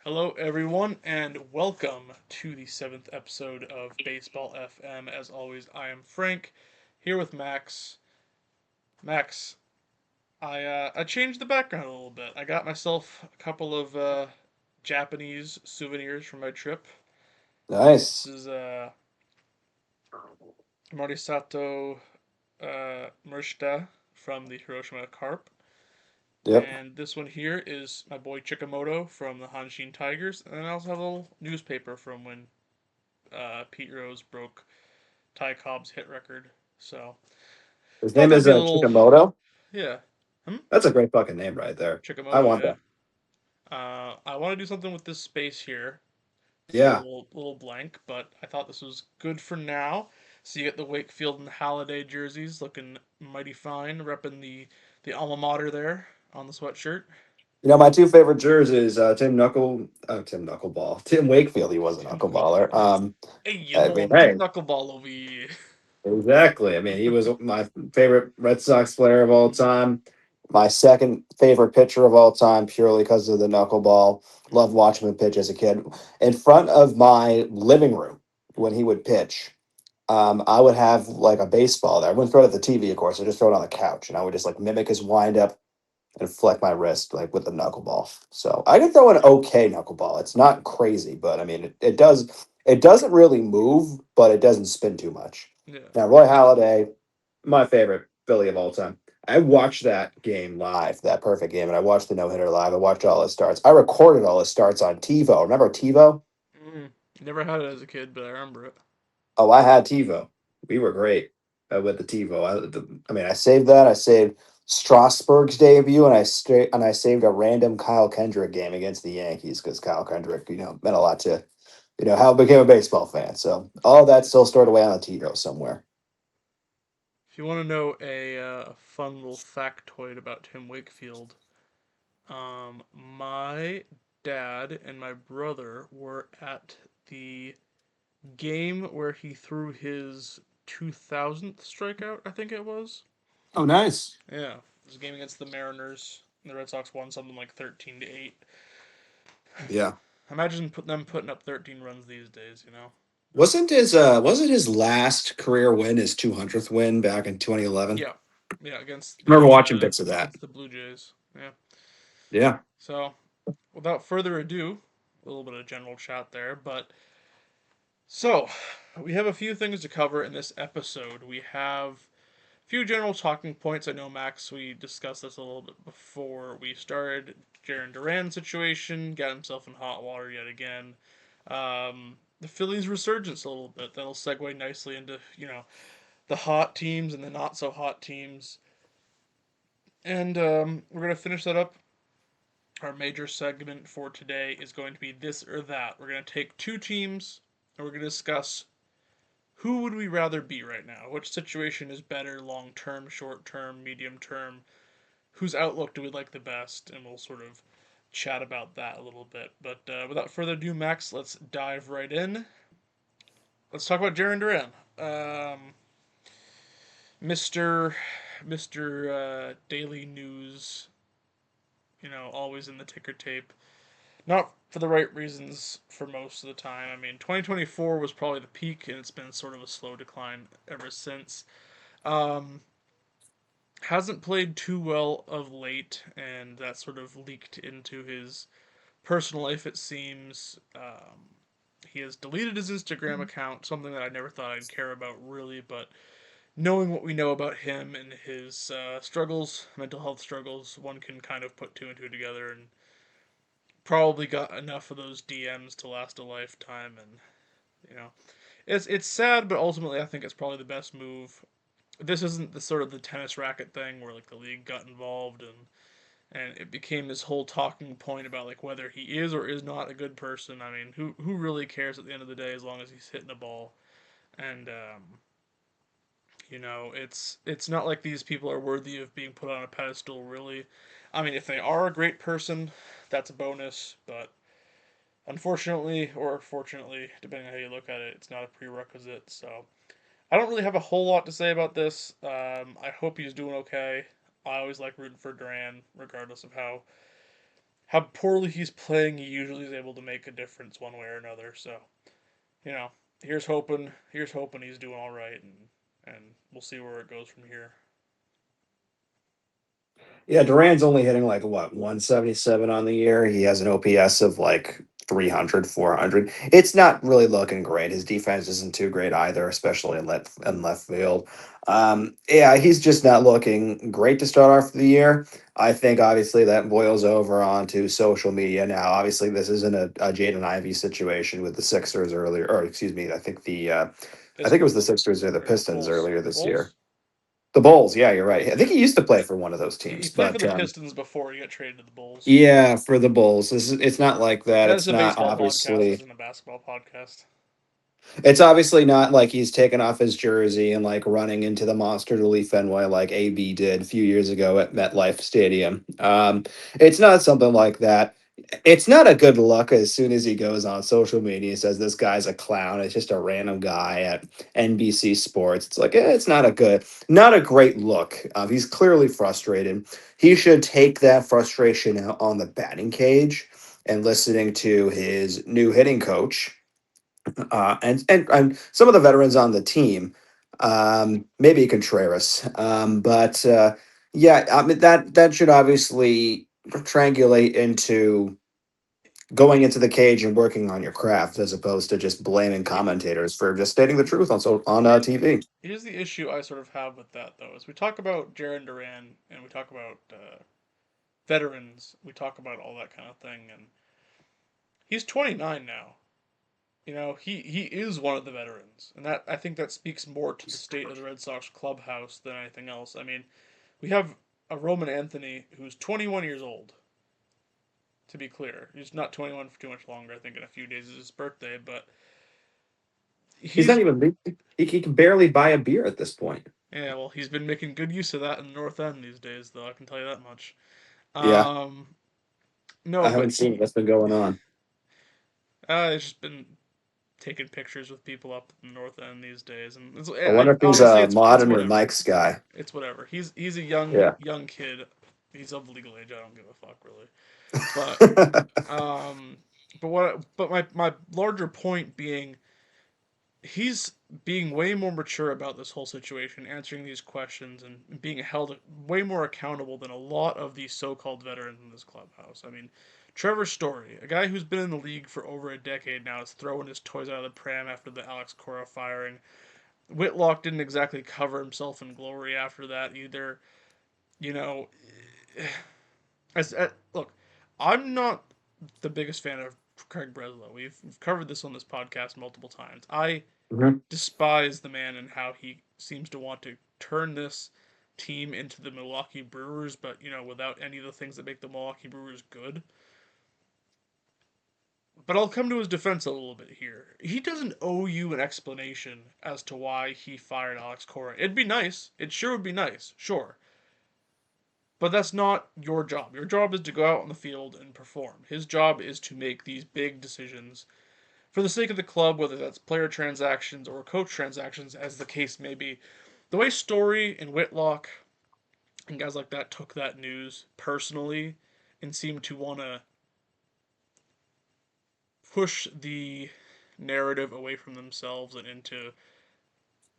Hello, everyone, and welcome to the seventh episode of Baseball FM. As always, I am Frank, here with Max. Max, I changed the background a little bit. I got myself a couple of Japanese souvenirs from my trip. This Nice. is Morisato Murshita from the Hiroshima Carp. Yep. And this one here is my boy Chikamoto from the Hanshin Tigers. And I also have a little newspaper from when Pete Rose broke Ty Cobb's hit record. So His thought name that'd is be a little, Chikamoto. yeah, That's a great fucking name right there. I Chikamoto, want yeah. that. I want to do something with this space here. It's a Yeah. little blank, but I thought this was good for now. So you get the Wakefield and Halliday jerseys, looking mighty fine, repping the alma mater there on the sweatshirt. My two favorite jerseys, Tim Knuckleball, Tim Wakefield. He was a Tim knuckleballer. Wakefield. Hey, you I know mean, him, Big hey, Knuckleball over here. exactly. I mean, he was my favorite Red Sox player of all time. My second favorite pitcher of all time, purely because of the knuckleball. Loved watching him pitch as a kid. In front of my living room when he would pitch, I would have like a baseball there. I wouldn't throw it at the TV, of course. I just throw it on the couch, and I would just like mimic his windup and fleck my wrist like with the knuckleball. So I can throw an okay knuckleball. It's not crazy, but I mean it does. It doesn't really move, but it doesn't spin too much. Yeah. Now Roy Halladay, my favorite Philly of all time. I watched that game live, that perfect game, and I watched the no hitter live. I watched all his starts. I recorded all his starts on TiVo. Remember TiVo? Mm. Never had it as a kid, but I remember it. Oh, I had TiVo. We were great with the TiVo. I mean, I saved that. I saved Strasburg's debut, and I saved a random Kyle Kendrick game against the Yankees because Kyle Kendrick, meant a lot to, how I became a baseball fan. So all that still stored away on the TiVo somewhere. If you want to know a fun little factoid about Tim Wakefield, my dad and my brother were at the game where he threw his 2000th strikeout, I think it was. Oh, nice. Yeah, it was a game against the Mariners. And the Red Sox won something like 13-8. Yeah. Imagine them putting up 13 runs these days, you know? Wasn't his last career win his 200th win back in 2011? Yeah, yeah, against I remember the watching bits of that. Blue Jays. Yeah. Yeah. So, without further ado, a little bit of general chat there, but so we have a few things to cover in this episode. We have a few general talking points. I know Max, we discussed this a little bit before we started. Jaron Duran situation got himself in hot water yet again. The Phillies resurgence a little bit. That'll segue nicely into the hot teams and the not so hot teams. And we're gonna finish that up. Our major segment for today is going to be this or that. We're going to take two teams and we're going to discuss who would we rather be right now? Which situation is better long term, short term, medium term? Whose outlook do we like the best? And we'll sort of chat about that a little bit. But without further ado, Max, let's dive right in. Let's talk about Jaron Duran. Mr. Mr. Daily News, always in the ticker tape. Not for the right reasons for most of the time. I mean, 2024 was probably the peak, and it's been sort of a slow decline ever since. Um, hasn't played too well of late, and that sort of leaked into his personal life, it seems. He has deleted his Instagram account, something that I never thought I'd care about really, but knowing what we know about him and his struggles, mental health struggles, one can kind of put two and two together and probably got enough of those DMs to last a lifetime. And it's sad, but ultimately I think it's probably the best move. This isn't the sort of the tennis racket thing where like the league got involved and it became this whole talking point about like whether he is or is not a good person. I mean, who really cares at the end of the day as long as he's hitting a ball? And it's not like these people are worthy of being put on a pedestal. Really, I mean, if they are a great person, that's a bonus. But unfortunately, or fortunately, depending on how you look at it, it's not a prerequisite. So I don't really have a whole lot to say about this. I hope he's doing okay. I always like rooting for Duran, regardless of how poorly he's playing, he usually is able to make a difference one way or another. So, you know, here's hoping he's doing all right, and we'll see where it goes from here. Yeah, Duran's only hitting like what 177 on the year. He has an OPS of like 300, 400. It's not really looking great. His defense isn't too great either, especially in left field. Yeah, he's just not looking great to start off the year. I think obviously that boils over onto social media now. Obviously, this isn't a Jaden Ivey situation with the Sixers earlier, or excuse me, I think it was the Pistons Sixers or the or Pistons Bulls? earlier this year. Bulls? The Bulls, yeah, you're right. I think Yeah. he used to play for one of those He teams, played for but the Pistons before he got traded to the Bulls. yeah, for the Bulls. It's not like that. That is It's a not baseball podcast, obviously. isn't a basketball podcast. It's obviously not like he's taken off his jersey and like running into the monster to leave Fenway like AB did a few years ago at MetLife Stadium. It's not something like that. It's not a good look as soon as he goes on social media and says this guy's a clown. It's just a random guy at NBC Sports. It's like it's not a great look. He's clearly frustrated. He should take that frustration out on the batting cage and listening to his new hitting coach and some of the veterans on the team. Maybe Contreras, but yeah, I mean that should obviously triangulate into going into the cage and working on your craft as opposed to just blaming commentators for just stating the truth on Here, TV. here's the issue I sort of have with that though: is we talk about Jaron Duran and we talk about veterans, we talk about all that kind of thing, and he's 29 now. You know, he is one of the veterans, and that I think that speaks more to the state of the Red Sox clubhouse than anything else. I mean, we have a Roman Anthony who's 21 years old. To be clear, he's not 21 for too much longer. I think in a few days is his birthday, but He's not he's even he can barely buy a beer at this point. yeah. Well, he's been making good use of that in the North End these days, though. I can tell you that much. Yeah, Um, no, I but haven't seen what's been going on. it's just been taking pictures with people up in the North End these days, and I wonder if he's honestly, a it's modern or whatever. Mike's guy. It's whatever. He's a young Yeah. young kid. He's of legal age. I don't give a fuck really. But um, my larger point being, he's being way more mature about this whole situation, answering these questions, and being held way more accountable than a lot of these so-called veterans in this clubhouse. I mean, Trevor Story, a guy who's been in the league for over a decade now, is throwing his toys out of the pram after the Alex Cora firing. Whitlock didn't exactly cover himself in glory after that either. You know, look, I'm not the biggest fan of Craig Breslow. We've covered this on this podcast multiple times. I Mhm. despise the man and how he seems to want to turn this team into the Milwaukee Brewers, but without any of the things that make the Milwaukee Brewers good. But I'll come to his defense a little bit here. He doesn't owe you an explanation as to why he fired Alex Cora. It'd be nice. It sure would be nice, sure. But that's not your job. Your job is to go out on the field and perform. His job is to make these big decisions for the sake of the club, whether that's player transactions or coach transactions, as the case may be. The way Story and Whitlock and guys like that took that news personally and seemed to want to push the narrative away from themselves and into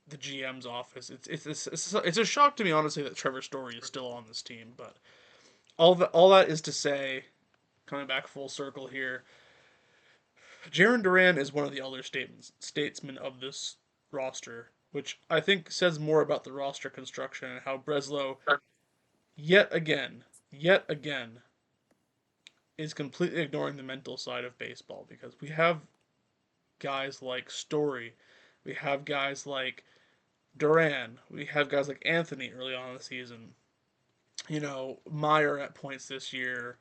the GM's office. It's a shock to me, honestly, that Trevor Story is still on this team. But all that is to say, coming back full circle here, Jaron Duran is one of the elder statesmen of this roster, which I think says more about the roster construction and how Breslow yet again is completely ignoring the mental side of baseball, because we have guys like Story, we have guys like Duran, we have guys like Anthony early on in the season. Meyer at points this year,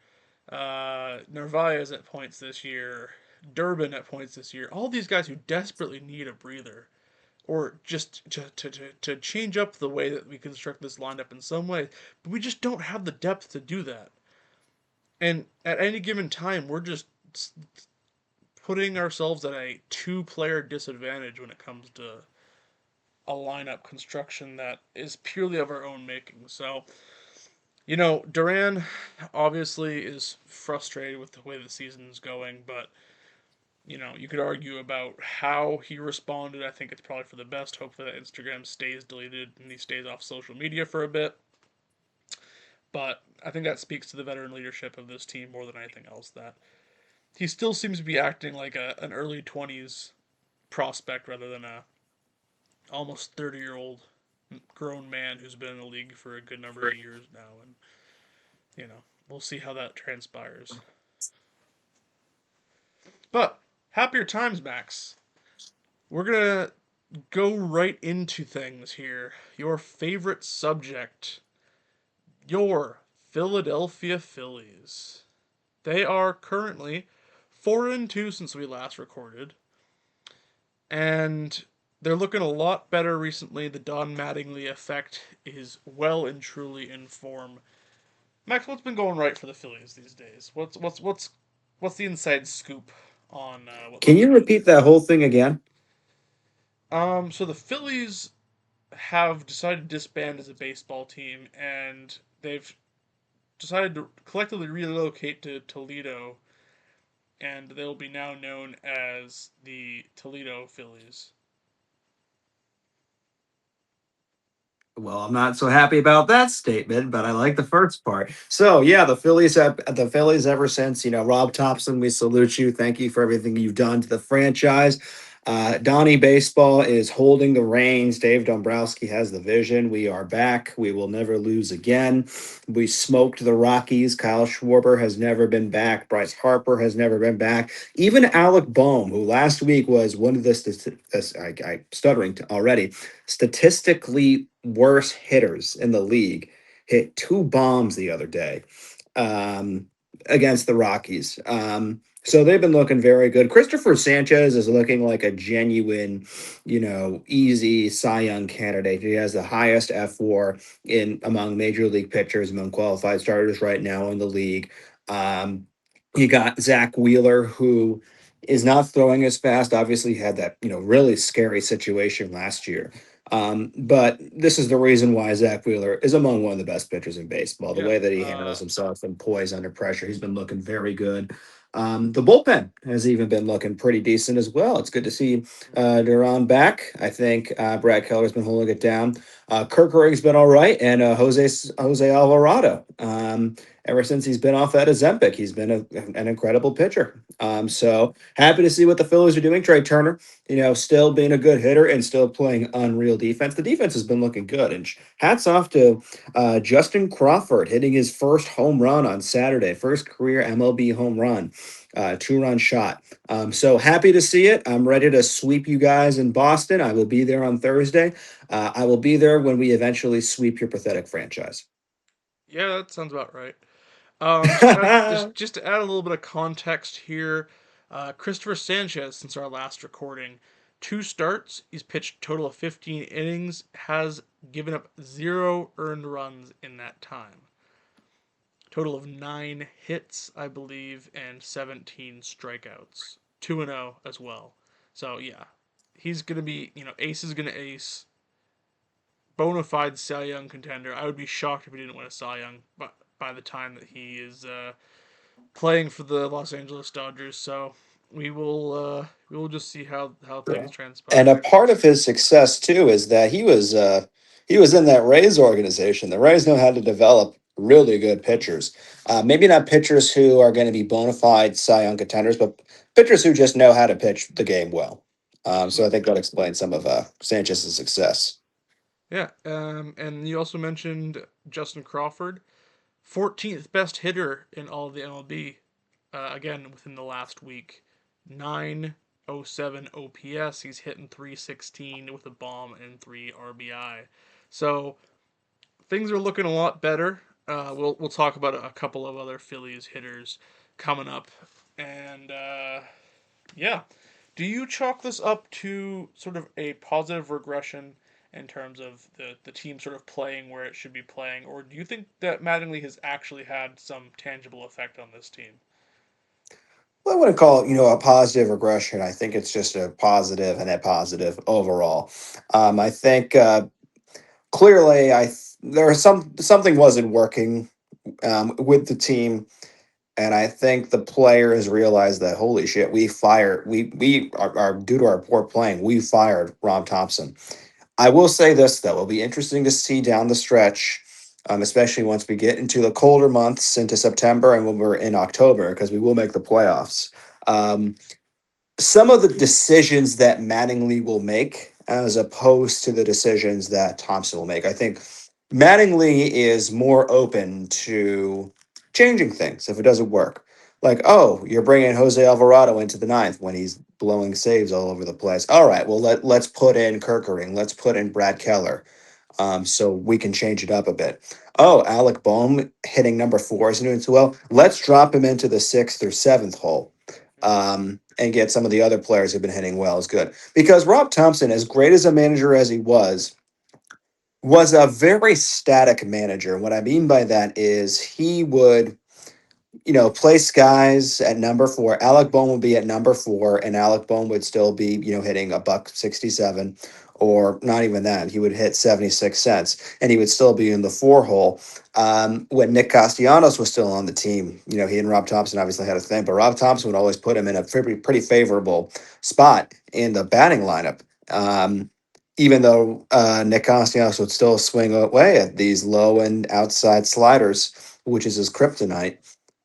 Narvaez at points this year, Durbin at points this year. All these guys who desperately need a breather, or just to change up the way that we construct this lineup in some way. But we just don't have the depth to do that. And at any given time, we're just putting ourselves at a two-player disadvantage when it comes to a lineup construction that is purely of our own making. So, Duran obviously is frustrated with the way the season's going, but you could argue about how he responded. I think it's probably for the best. Hopefully that Instagram stays deleted and he stays off social media for a bit. But I think that speaks to the veteran leadership of this team more than anything else. That he still seems to be acting like an early 20s prospect rather than a almost 30-year-old grown man who's been in the league for a good number of years now. And, we'll see how that transpires. But happier times, Max. We're going to go right into things here. Your favorite subject, your Philadelphia Phillies. They are currently 4-2 since we last recorded, and they're looking a lot better recently. The Don Mattingly effect is well and truly in form. Max, what's been going right for the Phillies these days? What's the inside scoop on what Can they've you been doing? repeat that whole thing again? So the Phillies have decided to disband as a baseball team, and they've decided to collectively relocate to Toledo, and they'll be now known as the Toledo Phillies. Well, I'm not so happy about that statement, but I like the first part. So yeah, the Phillies ever since, Rob Thompson, we salute you. Thank you for everything you've done to the franchise. Donnie Baseball is holding the reins. Dave Dombrowski has the vision. We are back. We will never lose again. We smoked the Rockies. Kyle Schwarber has never been back. Bryce Harper has never been back. Even Alec Boehm, who last week was one of I stuttering already, statistically worst hitters in the league, hit two bombs the other day um, against the Rockies. So they've been looking very good. Christopher Sanchez is looking like a genuine, easy Cy Young candidate. He has the highest F4 in among major league pitchers, among qualified starters right now in the league. Um, you got Zach Wheeler, who is not throwing as fast. Obviously, had that really scary situation last year. But this is the reason why Zach Wheeler is among one of the best pitchers in baseball. The Yeah. way that he handles himself and poise under pressure, he's been looking very good. The bullpen has even been looking pretty decent as well. It's good to see Duran back. I think Brad Keller's been holding it down. Kirkerig's been all right, and Jose Alvarado. Ever since he's been off that Ozempic, he's been an incredible pitcher. So happy to see what the Phillies are doing. Trey Turner, still being a good hitter and still playing unreal defense. The defense has been looking good. And hats off to Justin Crawford hitting his first home run on Saturday, first career MLB home run, 2-run shot. So happy to see it. I'm ready to sweep you guys in Boston. I will be there on Thursday. I will be there when we eventually sweep your pathetic franchise. Yeah, that sounds about right. Just to add a little bit of context here, Christopher Sanchez, since our last recording, 2 starts. He's pitched a total of 15 innings, has given up 0 earned runs in that time. Total of 9 hits, I believe, and 17 strikeouts. 2-0 as well. So yeah, he's gonna be ace is gonna ace. Bona fide Cy Young contender. I would be shocked if he didn't win a Cy Young, but by the time that he is playing for the Los Angeles Dodgers. So we will just see how things And a transpire. part of his success too is that he was in that Rays organization. The Rays know how to develop really good pitchers. Maybe not pitchers who are going to be bona fide Cy Young contenders, but pitchers who just know how to pitch the game well. So I think that explains some of Sanchez's success. Yeah, and you also mentioned Justin Crawford, 14th best hitter in all of the MLB. Again, within the last week, 907 OPS. He's hitting 316 with a bomb and 3 RBI. So things are looking a lot better. We'll talk about a couple of other Phillies hitters coming up, and yeah. Do you chalk this up to sort of a positive regression in terms of the team sort of playing where it should be playing, or do you think that Mattingly has actually had some tangible effect on this team? Well, I wouldn't call it, a positive regression. I think it's just a positive and a positive overall. I think clearly there was something wasn't working with the team. And I think the players realized that holy shit, we are due to our poor playing, we fired Rob Thompson. I will say this though, it'll be interesting to see down the stretch, especially once we get into the colder months into September and when we're in October, because we will make the playoffs. Um, some of the decisions that Mattingly will make as opposed to the decisions that Thompson will make. I think Mattingly is more open to changing things if it doesn't work. Like, oh, you're bringing Jose Alvarado into the ninth when he's blowing saves all over the place. All right, well let's put in Kirkering, let's put in Brad Keller, so we can change it up a bit. Oh, Alec Bohm hitting number four isn't doing too well. Let's drop him into the sixth or seventh hole, and get some of the other players who've been hitting well is good. Because Rob Thompson, as great as a manager as he was a very static manager. What I mean by that is he would place guys at number four. Alec Bohm would be at number four, and Alec Bohm would still be, hitting a buck 67, or not even that. He would hit 76 cents, and he would still be in the four hole. When Nick Castellanos was still on the team, he and Rob Thompson obviously had a thing, but Rob Thompson would always put him in a pretty favorable spot in the batting lineup. Even though Nick Castellanos would still swing away at these low and outside sliders, which is his kryptonite,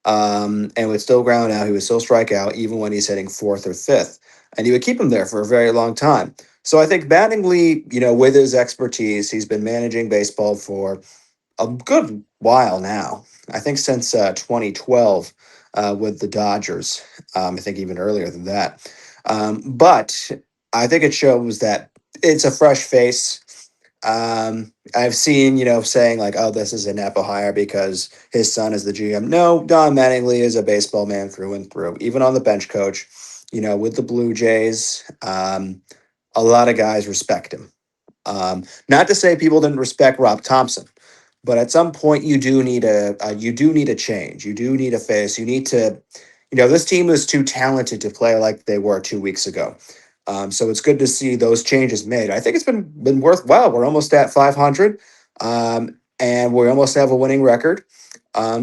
and would still ground out. He would still strike out even when he's hitting fourth or fifth, and he would keep him there for a very long time. So I think Mattingly, with his expertise, he's been managing baseball for a good while now. I think since 2012 with the Dodgers. I think even earlier than that. But I think it shows that it's a fresh face. I've seen, saying like, oh, this is a Napa hire because his son is the GM. No, Don Mattingly is a baseball man through and through, even on the bench coach, with the Blue Jays. A lot of guys respect him. Not to say people didn't respect Rob Thompson, but at some point you do need a change. You do need a face. You need to, this team is too talented to play like they were 2 weeks ago. So it's good to see those changes made. I think it's been worthwhile. We're almost at 500, and we almost have a winning record.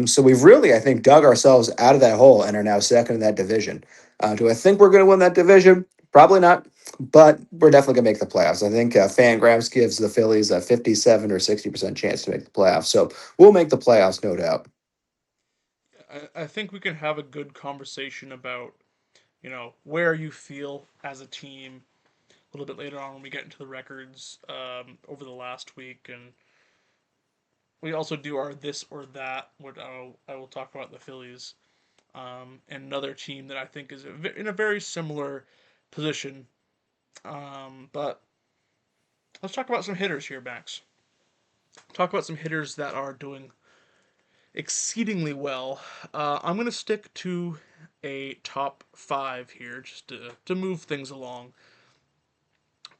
So we've really, I think, dug ourselves out of that hole and are now second in that division. Do I think we're going to win that division? Probably not, but we're definitely going to make the playoffs. I think Fangraphs gives the Phillies a 57 or 60% chance to make the playoffs. So we'll make the playoffs, no doubt. I think we can have a good conversation about, where you feel as a team a little bit later on when we get into the records over the last week. And we also do our this or that, what I will talk about the Phillies. And another team that I think is in a very similar position. But let's talk about some hitters here, Max. Talk about some hitters that are doing exceedingly well. I'm going to stick to a top five here just to move things along.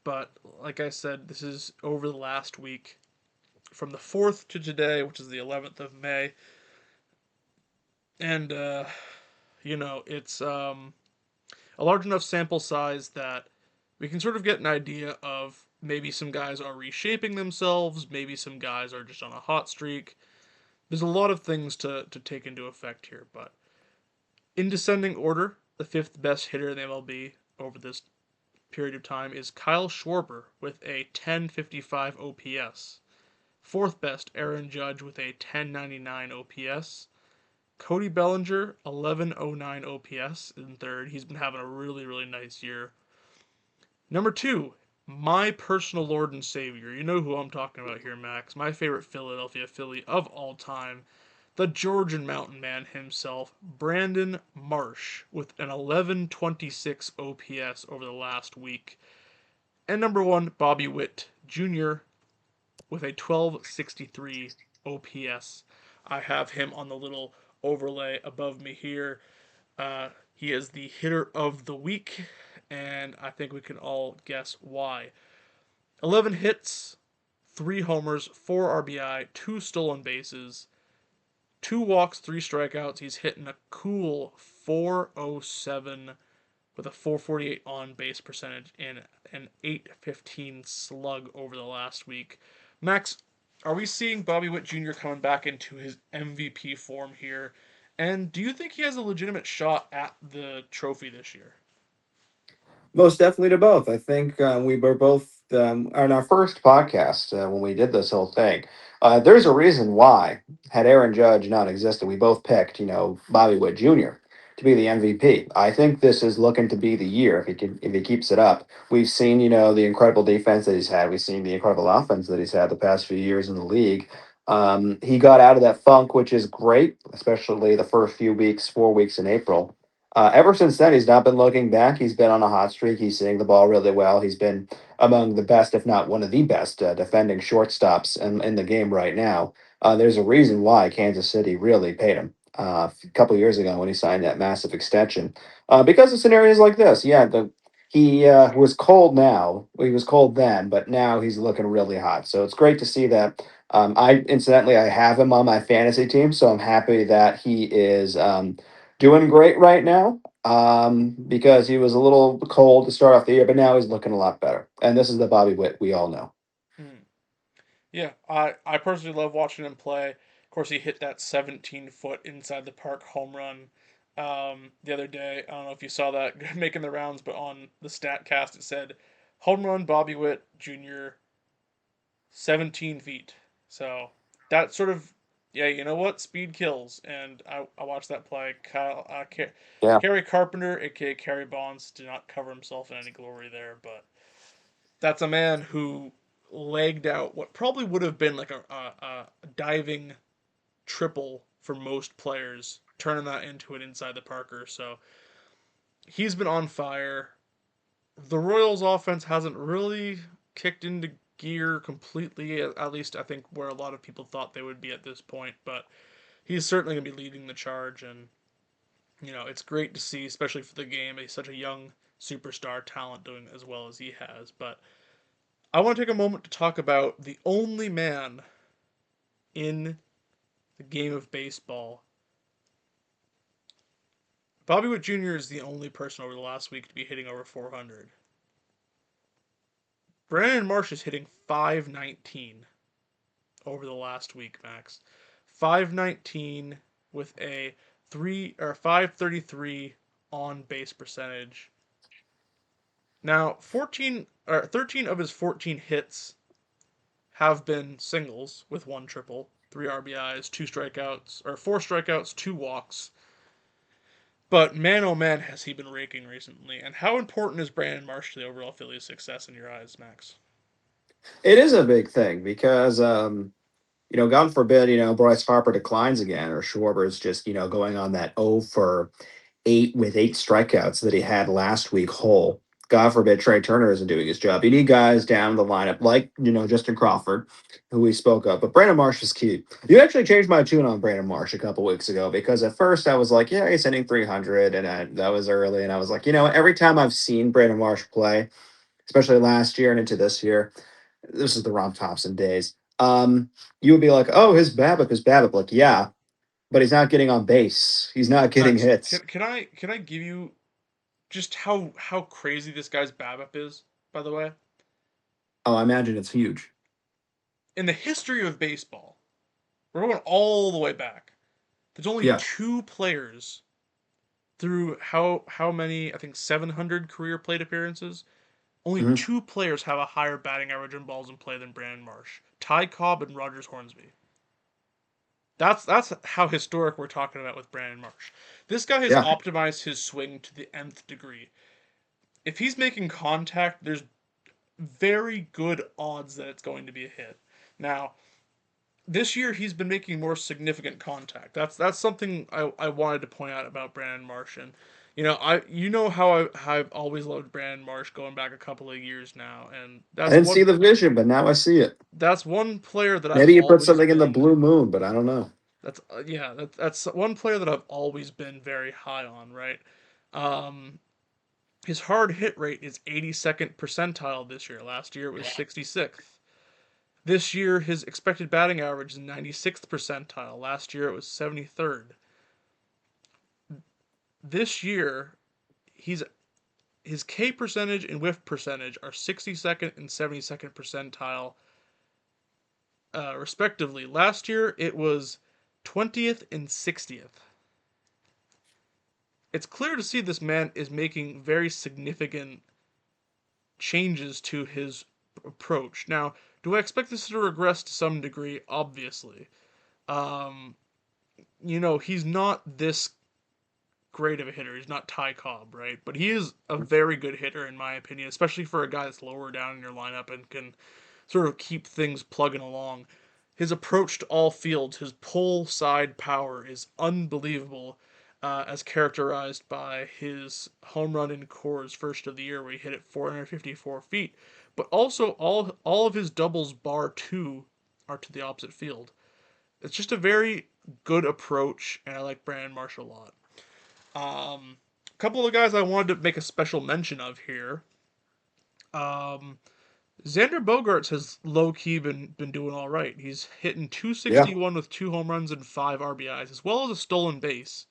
But like I said, this is over the last week. From the 4th to today, which is the 11th of May. And, it's a large enough sample size that we can sort of get an idea of maybe some guys are reshaping themselves, maybe some guys are just on a hot streak. There's a lot of things to take into effect here, but in descending order, the fifth best hitter in the MLB over this period of time is Kyle Schwarber with a 1055 OPS. Fourth best, Aaron Judge with a 1099 OPS. Cody Bellinger, 1109 OPS in third. He's been having a really, really nice year. Number two, my personal Lord and Savior. You know who I'm talking about here, Max. My favorite Philadelphia Philly of all time. The Georgian Mountain Man himself, Brandon Marsh, with an 1126 OPS over the last week. And number one, Bobby Witt Jr., with a 1263 OPS. I have him on the little overlay above me here. He is the hitter of the week, and I think we can all guess why. 11 hits, 3 homers, 4 RBI, 2 stolen bases, 2 walks, 3 strikeouts. He's hitting a cool 407 with a 448 on base percentage and an 815 slug over the last week. Max, Are we seeing Bobby Witt Jr. coming back into his MVP form here? And do you think he has a legitimate shot at the trophy this year? Most definitely to both. I think we were both on our first podcast when we did this whole thing. There's a reason why, had Aaron Judge not existed, we both picked, Bobby Witt Jr. to be the MVP. I think this is looking to be the year if he keeps it up. We've seen, the incredible defense that he's had. We've seen the incredible offense that he's had the past few years in the league. He got out of that funk, which is great, especially the first few weeks, 4 weeks in April. Ever since then, he's not been looking back. He's been on a hot streak. He's seeing the ball really well. He's been among the best, if not one of the best, defending shortstops in the game right now. There's a reason why Kansas City really paid him a couple years ago when he signed that massive extension. Because of scenarios like this, yeah, he was cold now. He was cold then, but now he's looking really hot. So it's great to see that. I have him on my fantasy team, so I'm happy that he is. Doing great right now because he was a little cold to start off the year, but now he's looking a lot better. And this is the Bobby Witt we all know. Hmm. Yeah, I personally love watching him play. Of course, he hit that 17-foot inside the park home run the other day. I don't know if you saw that making the rounds, but on the Statcast it said home run Bobby Witt Jr. 17 feet. So that sort of, yeah, you know what? Speed kills. And I watched that play. Yeah. Kerry Carpenter, aka Kerry Bonds, did not cover himself in any glory there, but that's a man who legged out what probably would have been like a diving triple for most players, turning that into an inside the Parker. So he's been on fire. The Royals offense hasn't really kicked into gear completely, at least I think where a lot of people thought they would be at this point, but he's certainly going to be leading the charge. And it's great to see, especially for the game, he's such a young superstar talent doing as well as he has. But I want to take a moment to talk about the only man in the game of baseball. Bobby Witt Jr. is the only person over the last week to be hitting over 400. Brandon Marsh is hitting 519 over the last week, Max. 519 with a 533 on base percentage. Now, 14 or 13 of his 14 hits have been singles with one triple, 3 RBIs, 2 strikeouts or 4 strikeouts, 2 walks. But man, oh man, has he been raking recently. And how important is Brandon Marsh to the overall Phillies' success in your eyes, Max? It is a big thing because, God forbid, Bryce Harper declines again or Schwarber's just, going on that 0 for 8 with 8 strikeouts that he had last week whole. God forbid Trey Turner isn't doing his job. You need guys down the lineup like, Justin Crawford, who we spoke of. But Brandon Marsh is key. You actually changed my tune on Brandon Marsh a couple weeks ago because at first I was like, yeah, he's hitting 300. And that was early. And I was like, every time I've seen Brandon Marsh play, especially last year and into this year, this is the Rob Thompson days. You would be like, oh, his BABIP. Like, yeah, but he's not getting on base. He's not getting Max, hits. can I give you just how crazy this guy's BABIP is? By the way, Oh, I imagine it's huge. in the history of baseball, we're going all the way back. There's only Yeah. two players through how many? I think 700 career plate appearances. Only Mhm. two players have a higher batting average in balls in play than Brandon Marsh: Ty Cobb and Rogers Hornsby. That's how historic we're talking about with Brandon Marsh. This guy has Yeah. optimized his swing to the nth degree. If he's making contact, there's very good odds that it's going to be a hit. Now, this year he's been making more significant contact. That's something I wanted to point out about Brandon Marsh. And how I've always loved Brandon Marsh going back a couple of years now, and I didn't see the vision, but now I see it. that's one player that I've Maybe you put always something in the been blue moon, but I don't know. that's one player that I've always been very high on, right? Um, his hard hit rate is 82nd percentile this year. Last year it was 66th. This year his expected batting average is 96th percentile. Last year it was 73rd. This year he's his K percentage and whiff percentage are 62nd and 72nd percentile. respectively. Last year, it was 20th and 60th. It's clear to see this man is making very significant changes to his approach. Now, do I expect this to regress to some degree? Obviously. Um, he's not this great of a hitter. He's not Ty Cobb, right? But he is a very good hitter, in my opinion, especially for a guy that's lower down in your lineup and can sort of keep things plugging along. His approach to all fields, his pull side power is unbelievable, as characterized by his home run in Coors first of the year, where he hit it 454 feet. But also, all of his doubles bar two are to the opposite field. It's just a very good approach, and I like Brandon Marshall a lot. A couple of guys I wanted to make a special mention of here. Um, Xander Bogaerts has low key been doing all right. He's hitting Yeah. 261 with 2 home runs and 5 RBIs, as well as a stolen base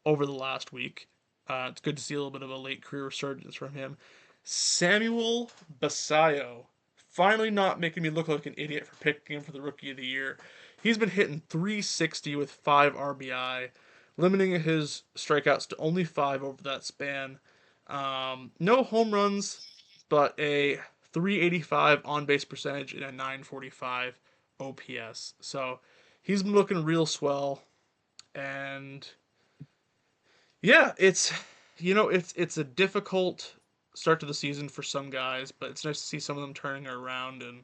over the last week. It's good to see a little bit of a late career resurgence from him. Samuel Basayo, finally not making me look like an idiot for picking him for the Rookie of the Year. He's been hitting 360 with 5 RBI, limiting his strikeouts to only 5 over that span. No home runs, but a 385 on base percentage and a 945 OPS. So he's been looking real swell. And yeah, it's a difficult start to the season for some guys, but it's nice to see some of them turning it around, and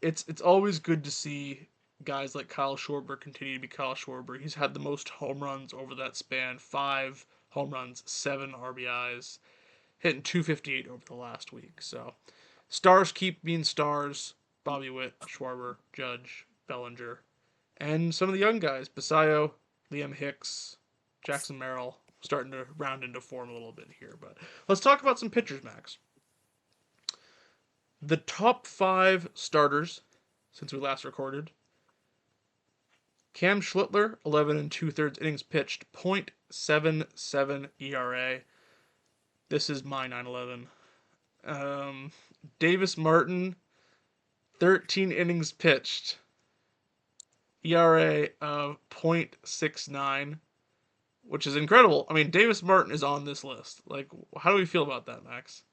it's always good to see guys like Kyle Schwarber continue to be Kyle Schwarber. He's had the most home runs over that span, 5 home runs, 7 RBIs, hitting 258 over the last week. So stars keep being stars. Bobby Witt, Schwarber, Judge, Bellinger, and some of the young guys, Basayo, Liam Hicks, Jackson Merrill, starting to round into form a little bit here. But let's talk about some pitchers, Max. The top 5 starters since we last recorded. Cam Schlittler, 11 and 2/3 innings pitched, .77 ERA. This is my 9/11. Um, Davis Martin, 13 innings pitched, ERA of .69, which is incredible. I mean, Davis Martin is on this list. Like, how do we feel about that, Max?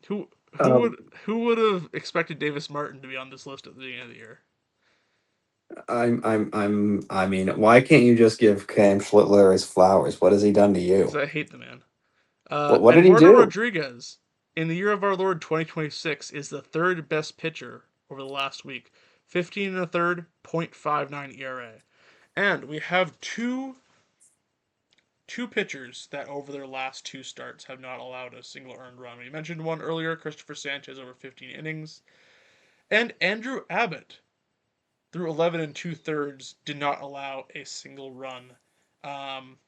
Who who Um, would who would have expected Davis Martin to be on this list at the beginning of the year? I mean, why can't you just give Cam Schlittler his flowers? What has he done to Because you? I hate the man. What did he Eduardo do? Rodriguez, in the year of our Lord 2026, is the third best pitcher over the last week. 15 and a third, .59 ERA. And we have two pitchers that over their last 2 starts have not allowed a single earned run. We mentioned one earlier, Christopher Sanchez over 15 innings, and Andrew Abbott through 11 and 2/3 did not allow a single run. Um,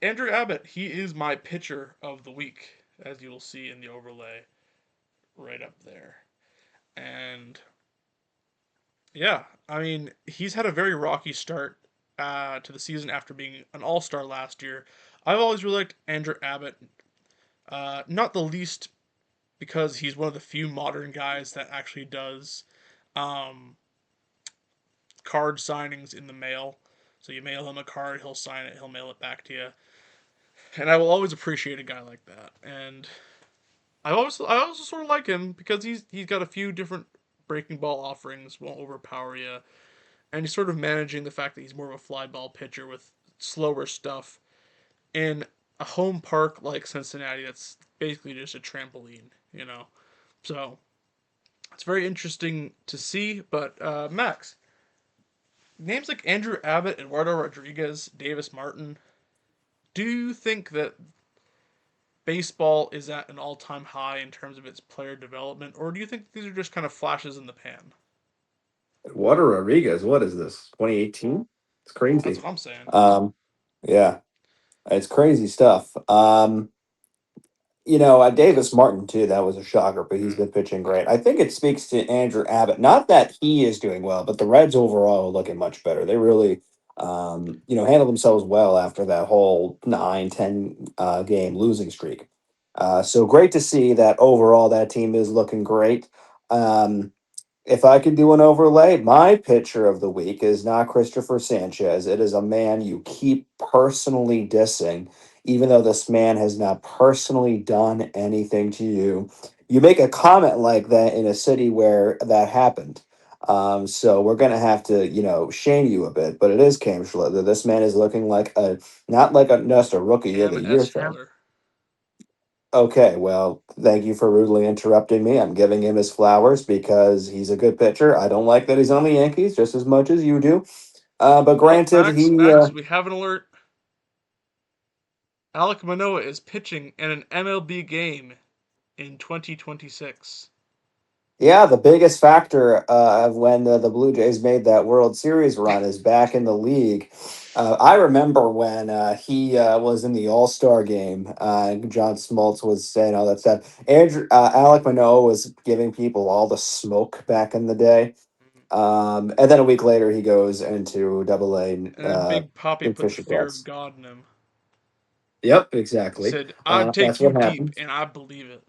Andrew Abbott, he is my pitcher of the week, as you will see in the overlay right up there. And yeah, I mean, he's had a very rocky start to the season after being an all star last year. I've always really liked Andrew Abbott, not the least because he's one of the few modern guys that actually does um, card signings in the mail. So you mail him a card, he'll sign it, he'll mail it back to you. And I will always appreciate a guy like that. And I also sort of like him because he's got a few different breaking ball offerings, won't overpower you, and he's sort of managing the fact that he's more of a fly ball pitcher with slower stuff in a home park like Cincinnati that's basically just a trampoline. So it's very interesting to see. But Max, names like Andrew Abbott, Eduardo Rodriguez, Davis Martin. Do you think that baseball is at an all-time high in terms of its player development, or do you think these are just kind of flashes in the pan? Eduardo Rodriguez, what is this? 2018? It's That's crazy. what I'm saying. Um, yeah, it's crazy stuff. Davis Martin too. That was a shocker, but he's Mm. been pitching great. I think it speaks to Andrew Abbott. Not that he is doing well, but the Reds overall are looking much better. They really, handled themselves well after that whole 9-10 game losing streak. So great to see that overall that team is looking great. Um, If I could do an overlay, my pitcher of the week is not Christopher Sanchez. It is a man you keep personally dissing, even though this man has not personally done anything to you. You make a comment like that in a city where that happened. So we're gonna have to, shame you a bit. But it is Cam Schlitter. This man is looking like a not like a just a rookie of Cam the year S. thing. Schlitter. Okay, well, thank you for rudely interrupting me. I'm giving him his flowers because he's a good pitcher. I don't like that he's on the Yankees just as much as you do. But Oh, granted, Max, he, Max, we have an alert. Alek Manoah is pitching in an MLB game in 2026. yeah, the biggest factor of when the Blue Jays made that World Series run is back in the league. I remember when he was in the All Star game. John Smoltz was saying all that stuff. Alec Manoah was giving people all the smoke back in the day. And then a week later, he goes into Double A And then Big Poppy in put the Fisher fear of Cats. God in him. Yep, He exactly. said, I'd take That's you what deep, happened. and I believe it.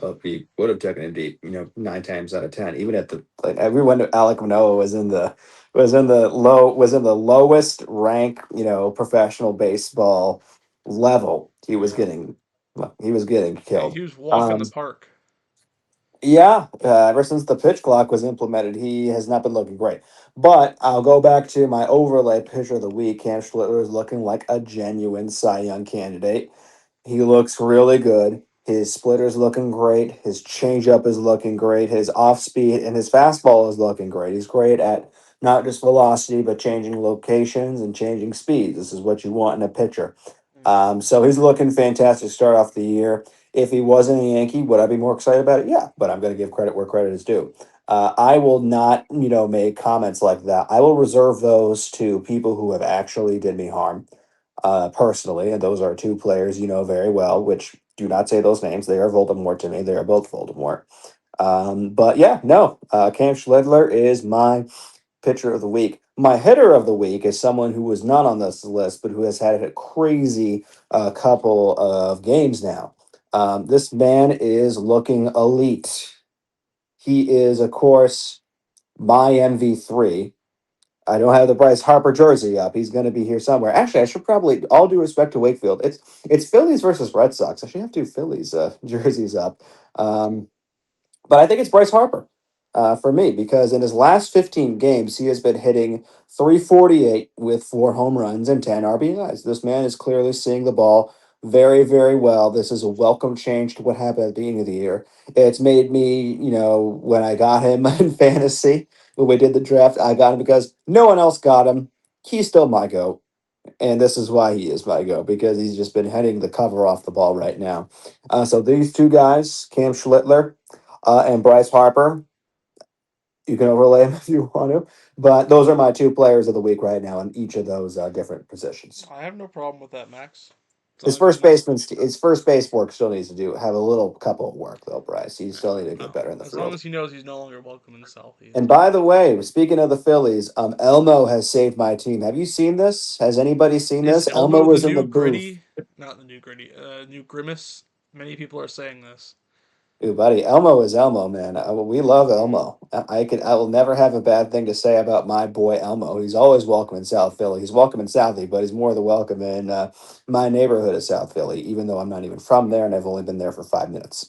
Well, he would have taken him deep, 9 times out of 10. Even at the like, everyone, Alec Manoah was in the lowest rank, professional baseball level. Yeah. He was getting Hey, killed. he was walking Um, the park. yeah, ever since the pitch clock was implemented, he has not been looking great. But I'll go back to my overlay pitcher of the week. Cam Schlitter is looking like a genuine Cy Young candidate. He looks really good. His splitter's looking great. His changeup is looking great. His off speed and his fastball is looking great. He's great at not just velocity, but changing locations and changing speeds. This is what you want in a pitcher. Mm. So he's looking fantastic to start off the year. If he wasn't a Yankee, would I be more excited about it? Yeah, but I'm going to give credit where credit is due. I will not, make comments like that. I will reserve those to people who have actually did me harm personally, and those are two players you know very well, which do not say those names. They are Voldemort to me. They are both Voldemort. But yeah, no, Cam Schledler is my pitcher of the week. My hitter of the week is someone who was not on this list, but who has had a crazy couple of games now. This man is looking elite. He is, of course, my MV3. I don't have the Bryce Harper jersey up. He's going to be here somewhere. Actually, I should probably, all due respect to Wakefield, it's Phillies versus Red Sox. I should have two Phillies jerseys up. Um, but I think it's Bryce Harper for me because in his last 15 games, he has been hitting 348 with 4 home runs and 10 RBIs. This man is clearly seeing the ball very, very well. This is a welcome change to what happened at the beginning of the year. It's made me, when I got him in fantasy, when we did the draft, I got him because no one else got him. He's still my GOAT. And this is why he is my GOAT because he's just been hitting the cover off the ball right now. So these two guys, Cam Schlittler and Bryce Harper. You can overlay them if you want to, but those are my two players of the week right now in each of those different positions. I have no problem with that, Max. As His long as you first know. baseman, his first base work still needs to do have a little couple of work though, Bryce. He still need to get No. better in the As long field. as he knows he's no longer welcome in the South, he is And doing by the fine. way, speaking of the Phillies, Elmo has saved my team. Have you seen this? Has anybody seen Is this? Elmo Elmo the was in the new booth. Gritty? Not the new Gritty. New Grimace. Many people are saying this. Ooh, buddy, Elmo is Elmo, man. We love Mm. Elmo. I will never have a bad thing to say about my boy Elmo. He's always welcome in South Philly. He's welcome in Southie, but he's more the welcome in my neighborhood of South Philly, even though I'm not even from there and I've only been there for 5 minutes.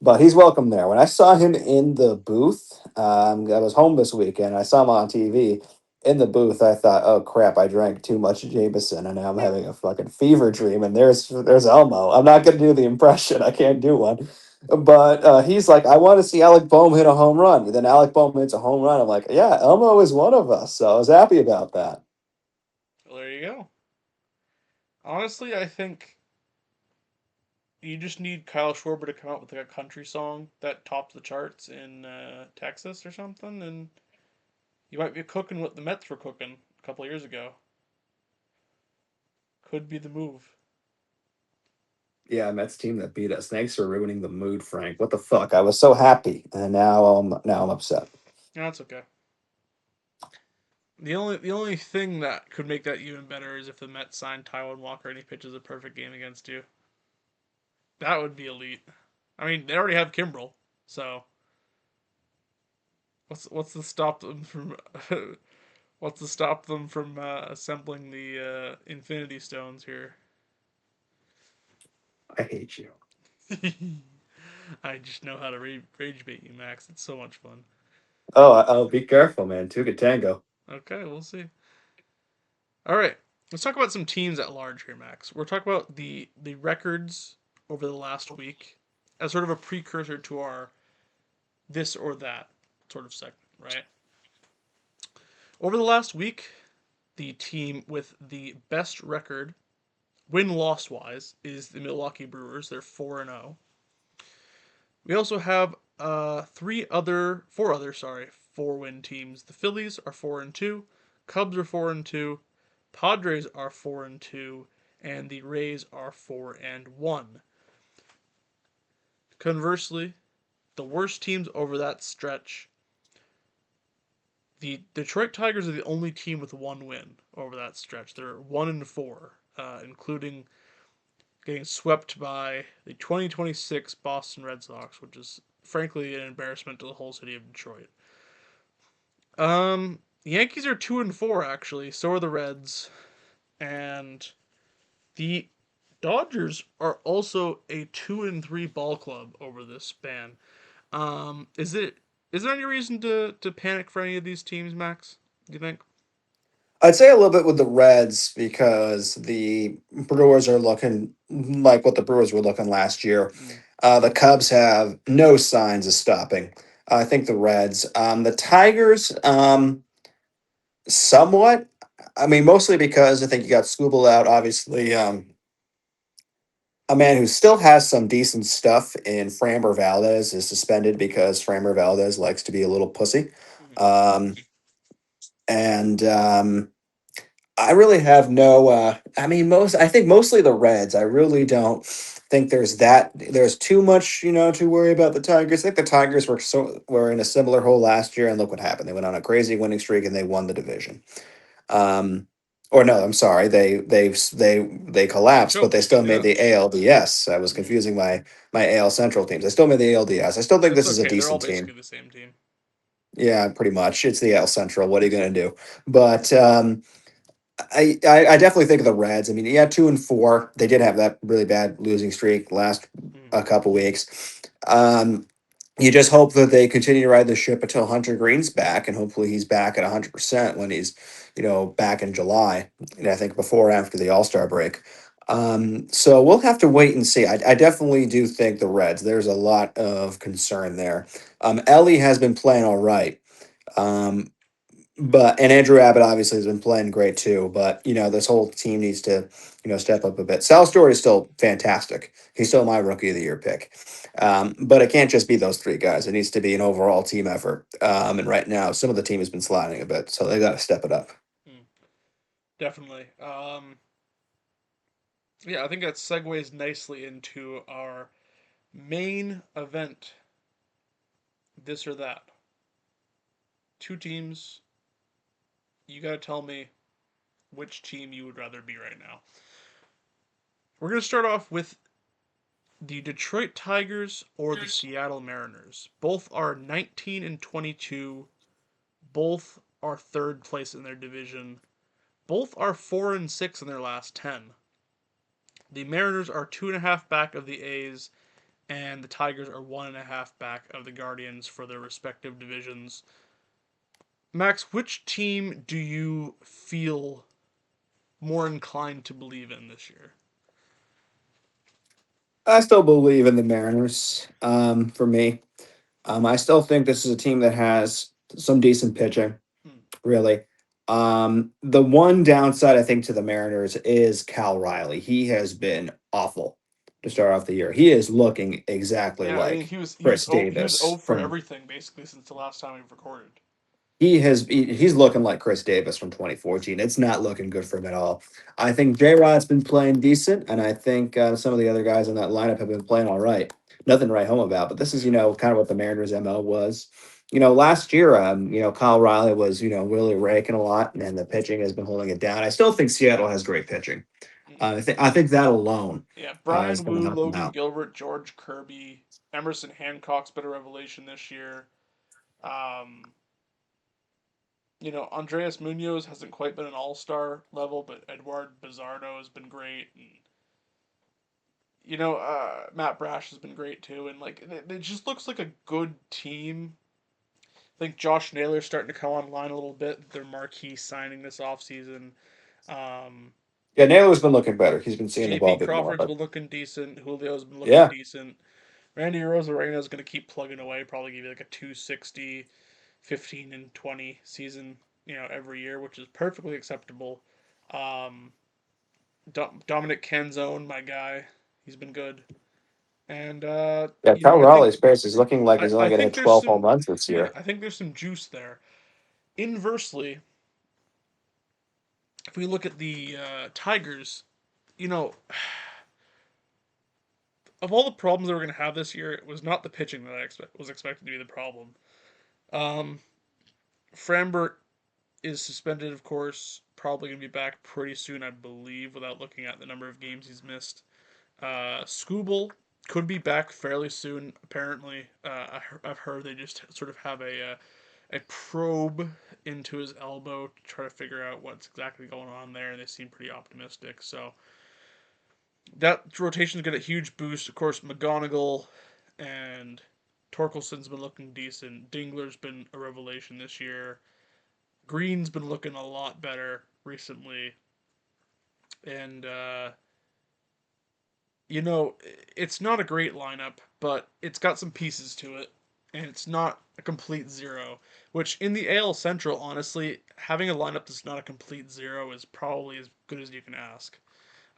But he's welcome there. When I saw him in the booth, I was home this weekend. I saw him on TV in the booth. I thought, oh crap, I drank too much Jameson and now I'm having a fucking fever dream. And there's Elmo. I'm not gonna do the impression. I can't do one. But he's like, I want to see Alec Boehm hit a home run. Then Alec Boehm hits a home run. I'm like, yeah, Elmo is one of us. So I was happy about that. Well, there you go. Honestly, I think you just need Kyle Schwarber to come out with like a country song that tops the charts in Texas or something, and you might be cooking what the Mets were cooking a couple of years ago. Could be the move. Yeah, Mets team that beat us. Thanks for ruining the mood, Frank. What the fuck? I was so happy, and now I'm upset. No, that's okay. The only thing that could make that even better is if the Mets signed Taiwan Walker and he pitches a perfect game against you. That would be elite. I mean, they already have Kimbrel, so What's to stop them from what's to stop them from assembling the Infinity Stones here? I hate you. I just know how to rage bait you, Max. It's so much fun. Oh, be careful, man. Two could tango. Okay, we'll see. All right, let's talk about some teams at large here, Max. We're talking about the records over the last week as sort of a precursor to our this or that sort of segment, right? Over the last week, the team with the best record, win loss wise, is the Milwaukee Brewers. They're 4-0. We also have four other, sorry, 4-win teams. The Phillies are 4-2, Cubs are 4-2, Padres are 4-2, and the Rays are 4-1. Conversely, the worst teams over that stretch, the Detroit Tigers are the only team with one win over that stretch. They're 1-4, including getting swept by the 2026 Boston Red Sox, which is frankly an embarrassment to the whole city of Detroit. The Yankees are 2-4 actually. So are the Reds, and the Dodgers are also a 2-3 ball club over this span. Is there any reason to panic for any of these teams, Max? Do you think? I'd say a little bit with the Reds because the Brewers are looking like what the Brewers were looking last year. Mm, The Cubs have no signs of stopping. I think the Reds, the Tigers, somewhat. I mean, mostly because I think you got Scooble out. Obviously, a man who still has some decent stuff in Framber Valdez is suspended because Framber Valdez likes to be a little pussy. mm, Um, and I really have no. I mean, I think mostly the Reds. I really don't think there's too much, to worry about the Tigers. I think the Tigers were in a similar hole last year, and look what happened. They went on a crazy winning streak and they won the division. Um, or no, I'm sorry, they they collapsed, but they choked. still made Yeah. the ALDS. I was Mm. confusing my AL Central teams. They still made the ALDS. I still think It's this is a okay. They're all decent basically team. the same team. Yeah, pretty much. It's the AL Central. What are you gonna do? But I definitely think of the Reds. I mean, yeah, 2-4. They did have that really bad losing streak last Mm. a couple weeks. You just hope that they continue to ride the ship until Hunter Green's back, and hopefully he's back at 100% when he's, back in July. And I think before or after the All Star break. So we'll have to wait and see. I definitely do think the Reds. There's a lot of concern there. Ellie has been playing all right. Um, but and Andrew Abbott obviously has been playing great too. But this whole team needs to step up a bit. Sal Stewart is still fantastic. He's still my rookie of the year pick. But it can't just be those three guys. It needs to be an overall team effort. And right now, some of the team has been sliding a bit, so they got to step it up. Mm. Definitely. Yeah, I think that segues nicely into our main event. This or that. Two teams. You got to tell me which team you would rather be right now. We're going to start off with the Detroit Tigers or the Seattle Mariners. Both are 19-22. Both are third place in their division. Both are 4-6 in their last 10. The Mariners are 2.5 back of the A's, and the Tigers are 1.5 back of the Guardians for their respective divisions. Max, which team do you feel more inclined to believe in this year? I still believe in the Mariners. For me, I still think this is a team that has some decent pitching. Hmm. Really. The one downside I think to the Mariners is Cal Riley. He has been awful to start off the year. He is looking exactly Yeah, I mean like Chris he was 0 Davis for from everything basically since the last time we've recorded. he's looking like Chris Davis from 2014. It's not looking good for him at all. I think J Rod's been playing decent, and I think some of the other guys in that lineup have been playing all right. Nothing to write home about, but this is Yeah. kind of what the Mariners' MO was. Last year, Kyle Riley was really raking a lot, and the pitching has been holding it down. I still think Seattle has great pitching. Mm. I think that alone Yeah, is Brian going to Wu, help them Logan out. Gilbert, George Kirby, Emerson Hancock's been a revelation this year. Um, Andreas Munoz hasn't quite been an all star level, but Eduard Bizardo has been great, and Matt Brash has been great too, and like it just looks like a good team. I think Josh Naylor's starting to come online a little bit. Their marquee signing this offseason. Um, Yeah, Naylor's been looking better. He's been seeing the ball JP a bit more, Crawford's but been looking decent. Julio's been looking yeah, decent. Randy Rosarena is going to keep plugging away, probably give you like a 260, 15 and 20 season, every year, which is perfectly acceptable. Um, Dominic Canzone, my guy, he's been good. And yeah. Cal I think Raleigh's pace is looking like I, he's only I going to think hit there's 12 home some runs this yeah, year. I think there's some juice there. Inversely, if we look at the Tigers, you know, of all the problems that we're going to have this year, it was not the pitching that was expected to be the problem. Um, Framber is suspended, of course. Probably going to be back pretty soon, I believe, without looking at the number of games he's missed. Scooble could be back fairly soon. Apparently, I've heard they just sort of have a probe into his elbow to try to figure out what's exactly going on there, and they seem pretty optimistic. So that rotation's got a huge boost. Of course, McGonigal and Torkelson's been looking decent. Dingler's been a revelation this year. Green's been looking a lot better recently, and you know, it's not a great lineup, but it's got some pieces to it, and it's not a complete zero. Which in the AL Central, honestly, having a lineup that's not a complete zero is probably as good as you can ask.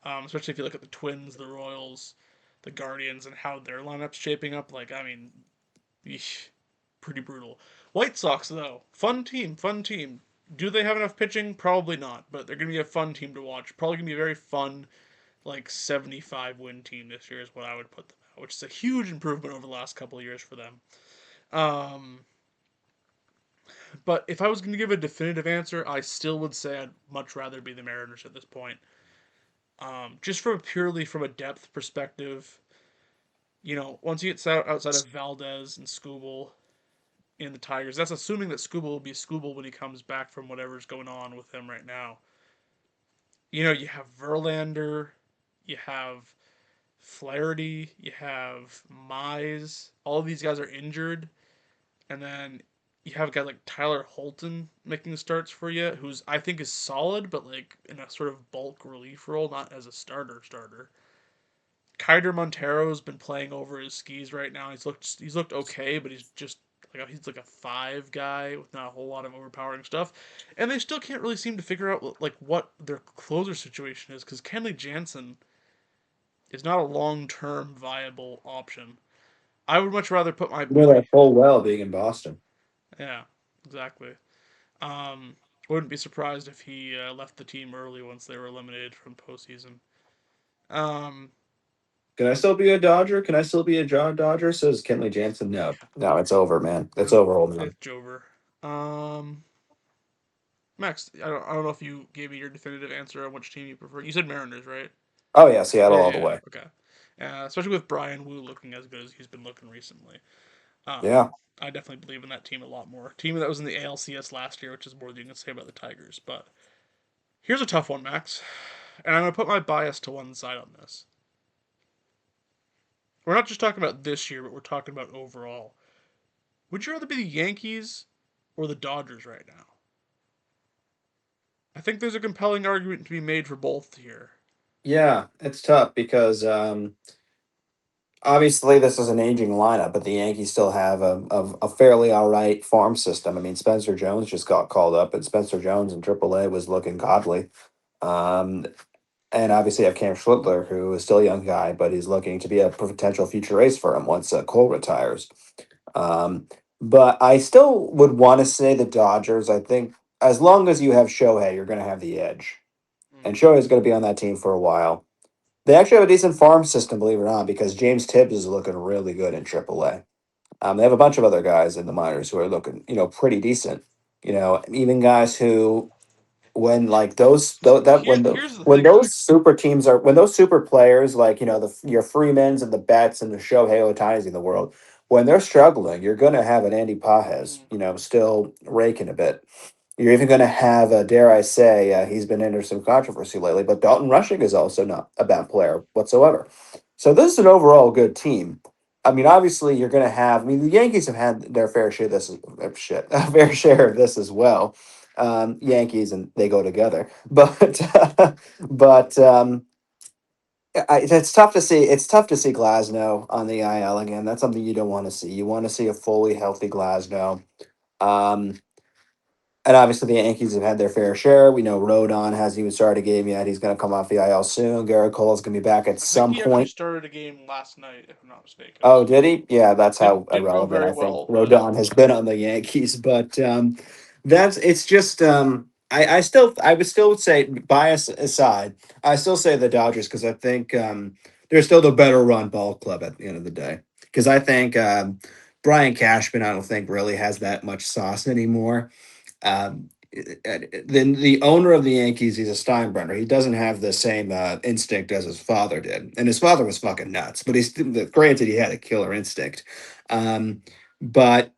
Especially if you look at the Twins, the Royals, the Guardians, and how their lineup's shaping up. Like, I mean, eesh, pretty brutal. White Sox, though, fun team, fun team. Do they have enough pitching? Probably not, but they're going to be a fun team to watch. Probably going to be a very fun, like 75 win team this year is what I would put them at, which is a huge improvement over the last couple of years for them. Um, but if I was going to give a definitive answer, I still would say I'd much rather be the Mariners at this point. Just from purely from a depth perspective, once you get outside of Valdez and Scooble in the Tigers, that's assuming that Scooble will be Scooble when he comes back from whatever's going on with him right now. You have Verlander, you have Flaherty, you have Mize. All of these guys are injured, and then you have a guy like Tyler Holton making the starts for you, who's I think is solid, but like in a sort of bulk relief role, not as a starter. Kaider Montero's been playing over his skis right now. He's looked okay, but he's like a five guy with not a whole lot of overpowering stuff, and they still can't really seem to figure out like what their closer situation is because Kenley Jansen is not a long term viable option. I would much rather put my You know money. that full well being in Boston. Yeah, exactly. Um, wouldn't be surprised if he left the team early once they were eliminated from postseason. Um, Can I still be a Dodger? Can I still be a John Dodger? Says Kenley Jansen. No, no, it's over, man. It's no, over, old man. it's Jover. Um, Max, I don't know if you gave me your definitive answer on which team you prefer. You said Mariners, right? Oh yeah, Seattle Yeah, all yeah, the yeah. way. Okay. Especially with Brian Wu looking as good as he's been looking recently. Yeah. I definitely believe in that team a lot more. Team that was in the ALCS last year, which is more than you can say about the Tigers. But here's a tough one, Max, and I'm gonna put my bias to one side on this. We're not just talking about this year, but we're talking about overall. Would you rather be the Yankees or the Dodgers right now? I think there's a compelling argument to be made for both here. Yeah, it's tough because obviously this is an aging lineup, but the Yankees still have a fairly all right farm system. I mean, Spencer Jones just got called up, and Spencer Jones in AAA was looking godly. Um, and obviously, you have Cam Schlittler, who is still a young guy, but he's looking to be a potential future ace for him once Cole retires. Um, but I still would want to say the Dodgers. I think as long as you have Shohei, you're going to have the edge, and Mm. Shohei is going to be on that team for a while. They actually have a decent farm system, believe it or not, because James Tibbs is looking really good in AAA. They have a bunch of other guys in the minors who are looking, pretty decent. Even guys who, when like those that Here's the when thing, those Max. super teams are when those super players like your Freemans and the Betts and the Shohei Otanis in the world, when they're struggling, you're going to have an Andy Pajes, Mm. still raking a bit. You're even going to have, dare I say, he's been under some controversy lately, but Dalton Rushing is also not a bad player whatsoever. So this is an overall good team. I mean, obviously, you're going to have. I mean, the Yankees have had their fair share. Fair share of this as well. Yankees and they go together, but but it's tough to see. It's tough to see Glasnow on the IL again. That's something you don't want to see. You want to see a fully healthy Glasnow. Um, and obviously, the Yankees have had their fair share. We know Rodon hasn't even started a game yet. He's going to come off the IL soon. Garrett Cole is going to be back at I think some he actually point. started a game last night, if I'm not mistaken. Oh, So did he? Yeah, that's how didn't go irrelevant very I think well, but Rodon has been on the Yankees. But that's it's just I would still say bias aside, I still say the Dodgers because I think they're still the better run ball club at the end of the day. Because I think Brian Cashman, I don't think really has that much sauce anymore. Then the owner of the Yankees, he's a Steinbrenner. He doesn't have the same instinct as his father did, and his father was fucking nuts. But he's granted he had a killer instinct. But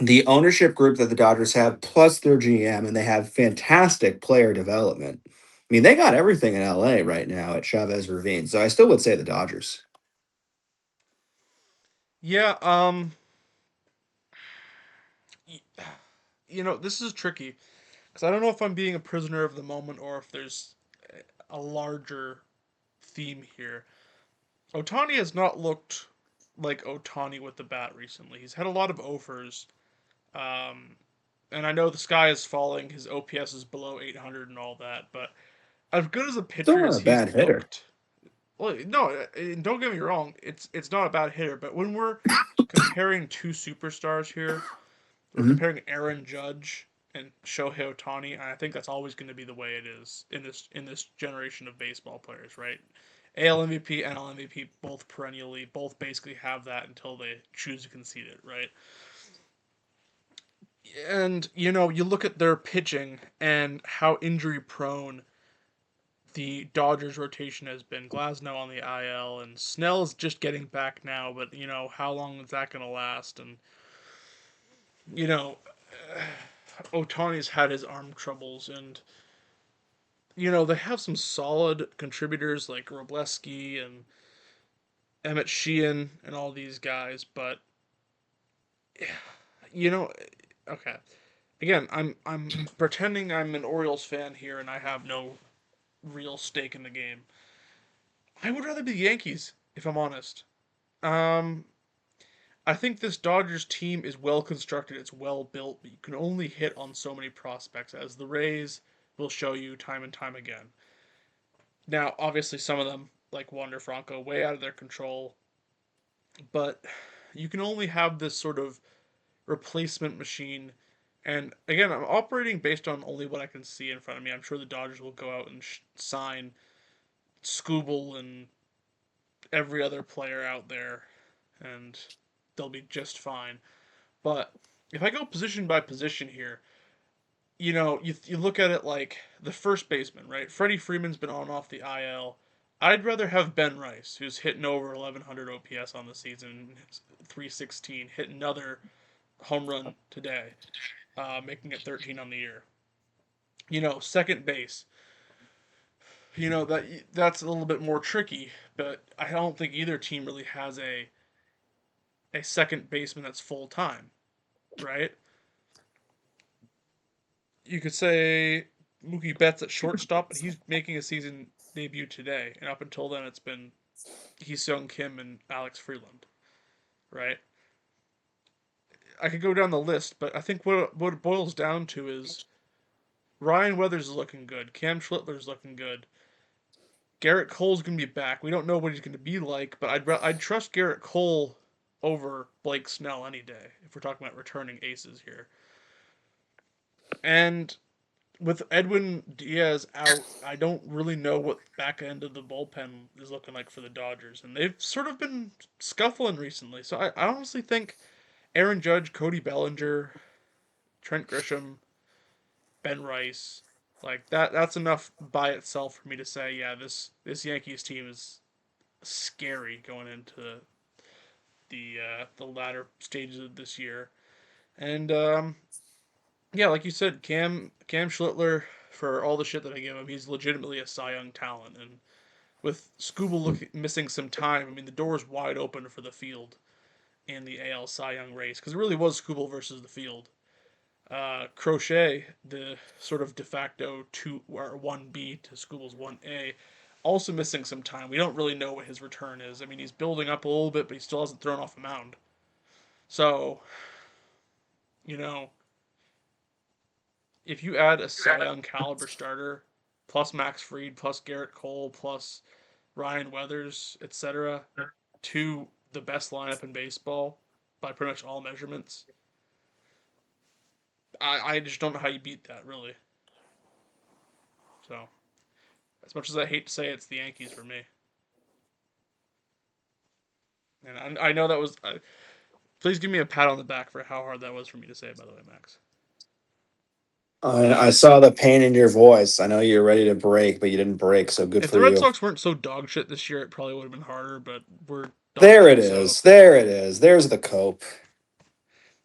the ownership group that the Dodgers have, plus their GM, and they have fantastic player development. I mean, they got everything in LA right now at Chavez Ravine. So I still would say the Dodgers. yeah, this is tricky because I don't know if I'm being a prisoner of the moment or if there's a larger theme here. Otani has not looked like Otani with the bat recently. He's had a lot of offers, um, and I know the sky is falling. His OPS is below 800 and all that, but as good as a Still pitcher not as a he's bad hitter. looked, well, no, don't get me wrong. It's not a bad hitter, but when we're comparing two superstars here, we're Mhm. comparing Aaron Judge and Shohei Ohtani, and I think that's always going to be the way it is in this generation of baseball players, right? AL MVP, NL MVP, both perennially, both basically have that until they choose to concede it, right? And you look at their pitching and how injury prone the Dodgers rotation has been. Glasnow on the IL and Snell's just getting back now, but how long is that going to last? And you know, Otani's had his arm troubles, and they have some solid contributors like Robleski and Emmett Sheehan and all these guys, but you know, okay. Again, I'm pretending I'm an Orioles fan here, and I have no real stake in the game. I would rather be the Yankees, if I'm honest. Um, I think this Dodgers team is well constructed. It's well built, but you can only hit on so many prospects, as the Rays will show you time and time again. Now, obviously, some of them, like Wander Franco, way out of their control, but you can only have this sort of replacement machine. And again, I'm operating based on only what I can see in front of me. I'm sure the Dodgers will go out and sign Scooble and every other player out there, and they'll be just fine. But if I go position by position here, you look at it like the first baseman, right? Freddie Freeman's been on and off the IL. I'd rather have Ben Rice, who's hitting over 1100 OPS on the season, 316, hit another home run today, making it 13 on the year. Second base. That's a little bit more tricky, but I don't think either team really has a second baseman that's full time, right? You could say Mookie Betts at shortstop, but he's making a season debut today, and up until then, it's been Hee-Sung Kim and Alex Freeland, right? I could go down the list, but I think what it boils down to is Ryan Weathers is looking good, Cam Schlittler's looking good, Garrett Cole's gonna be back. We don't know what he's gonna be like, but I'd trust Garrett Cole over Blake Snell any day if we're talking about returning aces here. And with Edwin Diaz out, I don't really know what the back end of the bullpen is looking like for the Dodgers, and they've sort of been scuffling recently. So I honestly think Aaron Judge, Cody Bellinger, Trent Grisham, Ben Rice, like that's enough by itself for me to say, yeah, this Yankees team is scary going into the latter stages of this year. And yeah, like you said, Cam Schlittler, for all the shit that I give him, he's legitimately a Cy Young talent. And with missing some time, I mean the door's wide open for the field in the AL Cy Young race because it really was Skubal versus the field. Crochet, the sort of de facto 1B to Skubal's 1A, also missing some time. We don't really know what his return is. I mean, he's building up a little bit, but he still hasn't thrown off a mound. So, you know, if you add a Cy Young caliber starter, plus Max Fried, plus Garrett Cole, plus Ryan Weathers, etc., to the best lineup in baseball by pretty much all measurements, I just don't know how you beat that, really. So, as much as I hate to say it, it's the Yankees for me. And I know that was. Please give me a pat on the back for how hard that was for me to say, by the way, Max. I saw the pain in your voice. I know you're ready to break, but you didn't break, so good If for the Red you. Sox weren't so dog shit this year, it probably would have been harder, but we're dog There it shit, so is. There it is. There's the cope.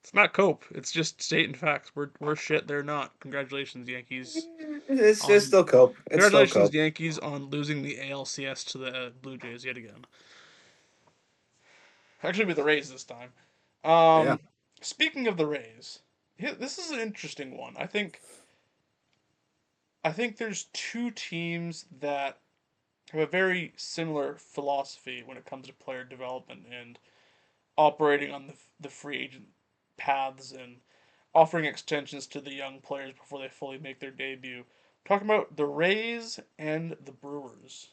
it's not cope. It's just stating facts. We're shit. They're not. Congratulations, Yankees. It's On still cope. It's still congratulations, cope. Yankees, on losing the ALCS to the Blue Jays yet again. Actually, with the Rays this time. Yeah. Um, Speaking of the Rays, this is an interesting one. I think there's two teams that have a very similar philosophy when it comes to player development and operating on the free agent paths and offering extensions to the young players before they fully make their debut. I'm talking about the Rays and the Brewers.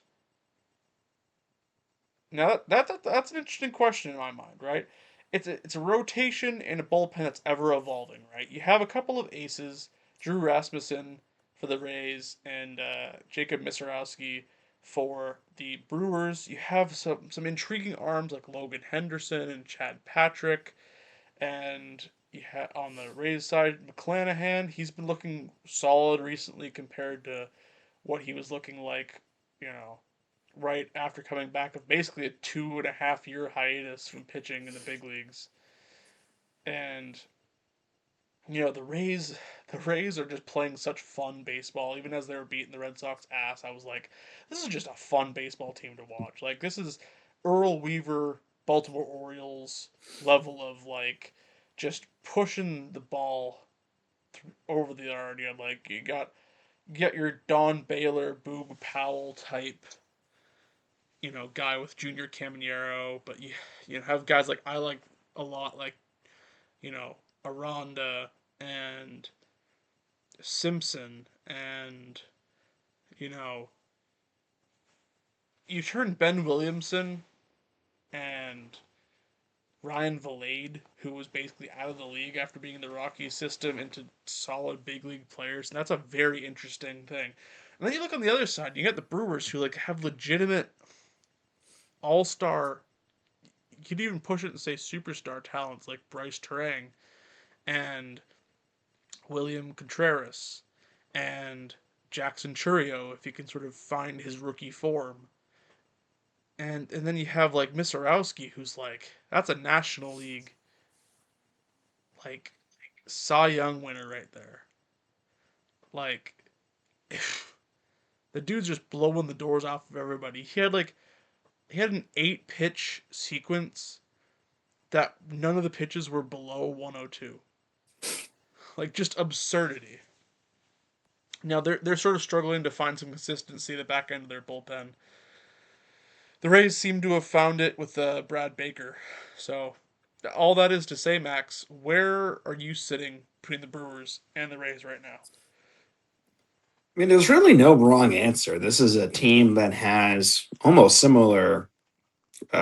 Now that's an interesting question in my mind, right? It's a rotation and a bullpen that's ever evolving, right? You have a couple of aces, Drew Rasmussen for the Rays and Jacob Misarowski for the Brewers. You have some intriguing arms like Logan Henderson and Chad Patrick, and you on the Rays side McClanahan. He's been looking solid recently compared to what he was looking like, you know, right after coming back of basically a 2.5 year hiatus from pitching in the big leagues. And the Rays are just playing such fun baseball. Even as they were beating the Red Sox ass, I was like, this is just a fun baseball team to watch. Like this is Earl Weaver, Baltimore Orioles level of like just pushing the ball over the yard. Like you got your Don Baylor, Boog Powell type guy with Junior Caminero, but you have guys like I like a lot like you know Aranda and Simpson and you know you turn Ben Williamson and Ryan Valade, who was basically out of the league after being in the Rockies system, into solid big league players, and that's a very interesting thing. And then you look on the other side, you got the Brewers who like have legitimate all star. You could even push it and say superstar talents like Bryce Terang and William Contreras and Jackson Churio if he can sort of find his rookie form. And then you have like Misarowski who's like that's a National League like Cy Young winner right there. Like the dude's just blowing the doors off of everybody. He had an 8 pitch sequence that none of the pitches were below 102. Like just absurdity. Now they're sort of struggling to find some consistency at the back end of their bullpen. The Rays seem to have found it with Brad Baker. So all that is to say, Max, where are you sitting between the Brewers and the Rays right now? I mean, there's really no wrong answer. This is a team that has almost similar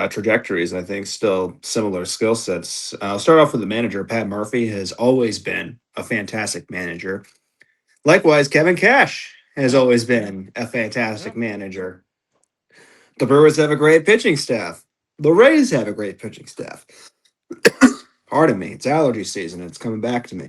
trajectories. I think still similar skill sets. I'll start off with the manager. Pat Murphy has always been a fantastic manager. Likewise, Kevin Cash has Yeah, always been a yeah. fantastic manager. The Brewers have a great pitching staff. The Rays have a great pitching staff. Pardon me, it's allergy season. It's coming back to me.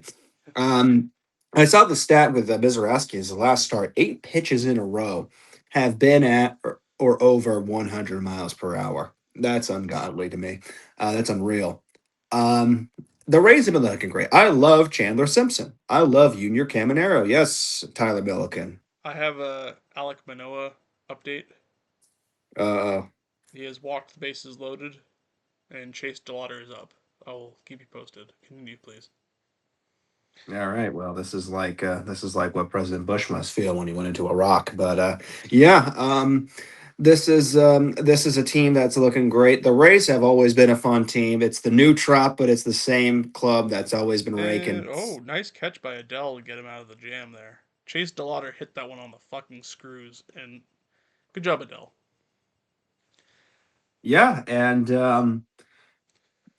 Um, I saw the stat with Bizarowski's last start. 8 pitches in a row have been at or over 100 miles per hour. That's ungodly to me. That's unreal. Um, the Rays have been looking great. I love Chandler Simpson. I love Junior Caminero. Yes, Tyler Milliken. I have a Alec Manoa update. Uh, He has walked the bases loaded, and Chase DeLauder is up. I will keep you posted. Continue, please. all right. Well, this is like what President Bush must feel when he went into Iraq. But yeah, this is a team that's looking great. The Rays have always been a fun team. It's the new trop, but it's the same club that's always been And raking. oh, nice catch by Adele to get him out of the jam there. Chase DeLauder hit that one on the fucking screws, and good job, Adele. Yeah, and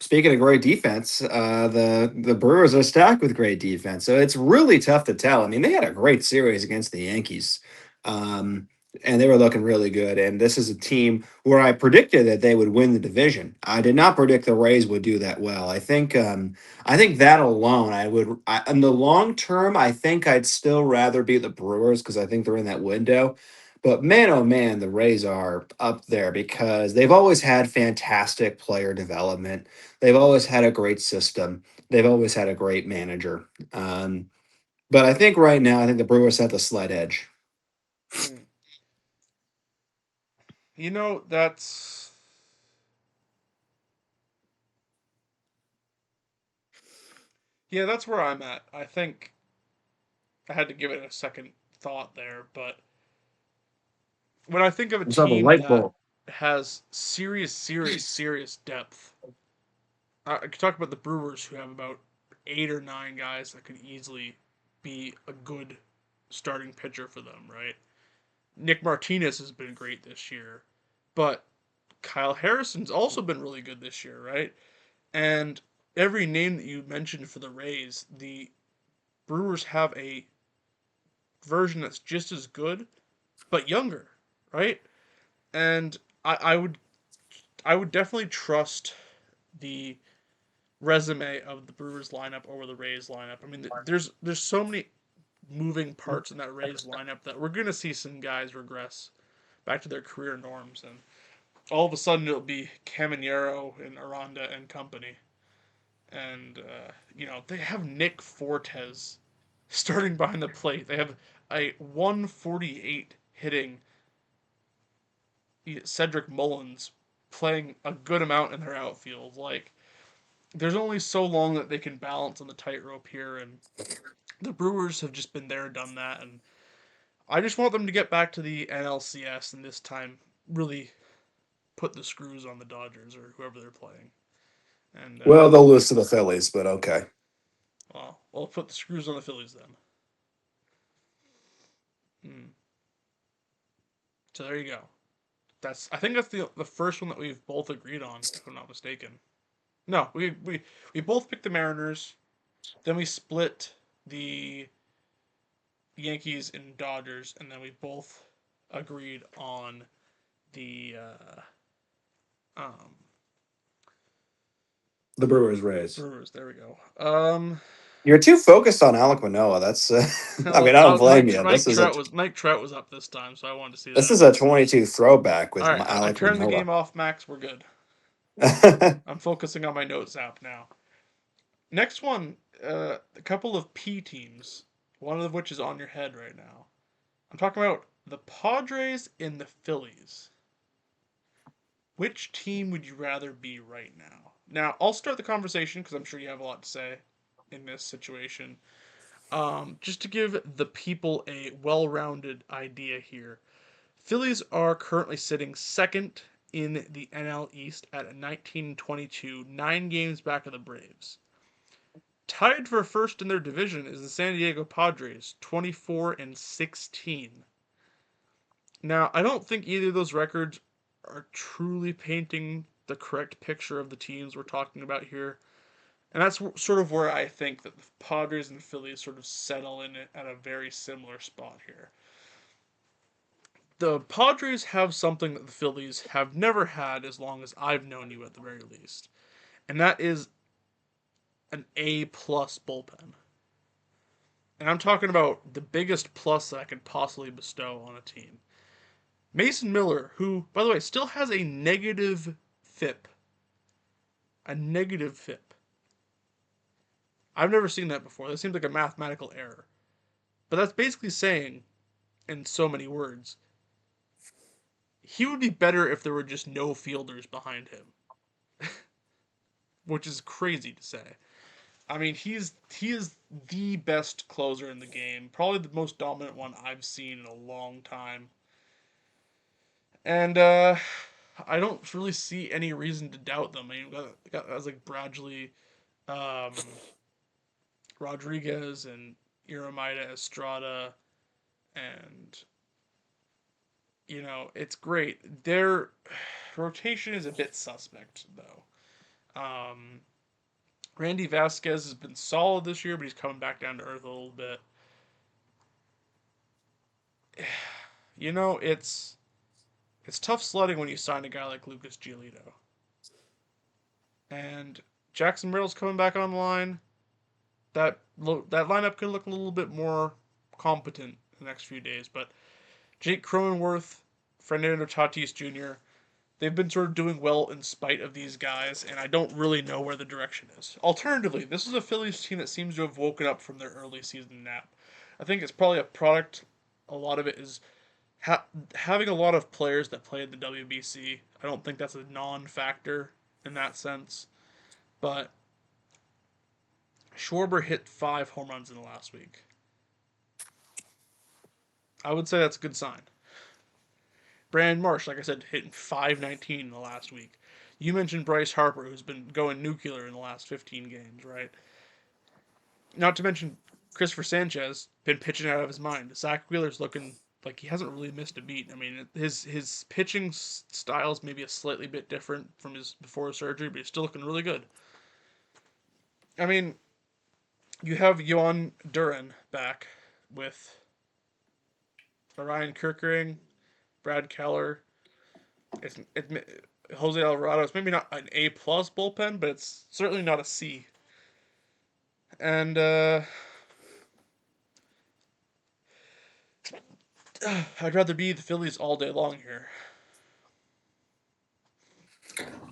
speaking of great defense, the Brewers are stacked with great defense, so it's really tough to tell. I mean, they had a great series against the Yankees, um, and they were looking really good. And this is a team where I predicted that they would win the division. I did not predict the Rays would do that well. I think that alone, in the long term, I think I'd still rather be the Brewers because I think they're in that window. But man, oh man, the Rays are up there because they've always had fantastic player development. They've always had a great system. They've always had a great manager. But I think right now, I think the Brewers have the slight edge. Hmm. You know, that's yeah, that's where I'm at. I think I had to give it a second thought there, but when I think of a It's on the team light that bulb. has serious depth, I could talk about the Brewers who have about 8 or 9 guys that could easily be a good starting pitcher for them, right? Nick Martinez has been great this year, but Kyle Harrison's also been really good this year, right? And every name that you mentioned for the Rays, the Brewers have a version that's just as good, but younger, right? And I would definitely trust the resume of the Brewers lineup over the Rays lineup. I mean, there's so many moving parts in that Rays lineup that we're gonna see some guys regress back to their career norms, and all of a sudden it'll be Caminero and Aranda and company, and they have Nick Fortes starting behind the plate. They have a 148 hitting Cedric Mullins playing a good amount in their outfield. Like, there's only so long that they can balance on the tightrope here, and the Brewers have just been there, done that, and I just want them to get back to the NLCS and this time really put the screws on the Dodgers or whoever they're playing. And Well, they'll lose to the Phillies, but okay. well, put the screws on the Phillies then. Hmm. So there you go. I think that's the first one that we've both agreed on, if I'm not mistaken. No, we both picked the Mariners. Then we split the Yankees and Dodgers, and then we both agreed on the um, The Brewers Rays. Brewers. There we go. You're too focused on Alec Manoa. That's, I Well, mean, I don't blame you. Mike Trout was up this time, so I wanted to see This that. is a 22 throwback All with right, I Alec turned the Manoa. game off, Max. We're good. I'm focusing on my notes app now. Next one, a couple of P teams, one of which is on your head right now. I'm talking about the Padres and the Phillies. Which team would you rather be right now? Now, I'll start the conversation because I'm sure you have a lot to say in this situation. Just to give the people a well rounded idea here, Phillies are currently sitting second in the NL East at 19-22, 9 games back of the Braves. Tied for first in their division is the San Diego Padres, 24-16. Now, I don't think either of those records are truly painting the correct picture of the teams we're talking about here. And that's sort of where I think that the Padres and the Phillies sort of settle in at a very similar spot here. The Padres have something that the Phillies have never had as long as I've known you at the very least. And that is an A plus bullpen. And I'm talking about the biggest plus that I could possibly bestow on a team. Mason Miller, who, by the way, still has a negative FIP, a negative FIP. I've never seen that before. That seems like a mathematical error. But that's basically saying, in so many words, he would be better if there were just no fielders behind him, which is crazy to say. I mean, he is the best closer in the game, probably the most dominant one I've seen in a long time, and I don't really see any reason to doubt them. I mean, got guys like Bradley, um, Rodriguez, and Iramida Estrada, and it's great. Their rotation is a bit suspect though. Randy Vasquez has been solid this year, but he's coming back down to earth a little bit. It's tough sledding when you sign a guy like Lucas Giolito. And Jackson Merrill's coming back online. That lineup could look a little bit more competent in the next few days. But Jake Cronenworth, Fernando Tatis Jr., they've been sort of doing well in spite of these guys, and I don't really know where the direction is. Alternatively, this is a Phillies team that seems to have woken up from their early season nap. I think it's probably a product. A lot of it is having a lot of players that play in the WBC. I don't think that's a non-factor in that sense, but Schwarber hit 5 home runs in the last week. I would say that's a good sign. Brandon Marsh, like I said, hitting 519 in the last week. You mentioned Bryce Harper, who's been going nuclear in the last 15 games, right? Not to mention Christopher Sanchez, been pitching out of his mind. Zach Wheeler's looking like he hasn't really missed a beat. I mean, his pitching style is maybe a slightly bit different from his before his surgery, but he's still looking really good. I mean, you have Yohan Duran back with Ryan Kirkering, Brad Keller. It's Jose Alvarado. It's maybe not an A plus bullpen, but it's certainly not a C. And I'd rather be the Phillies all day long here.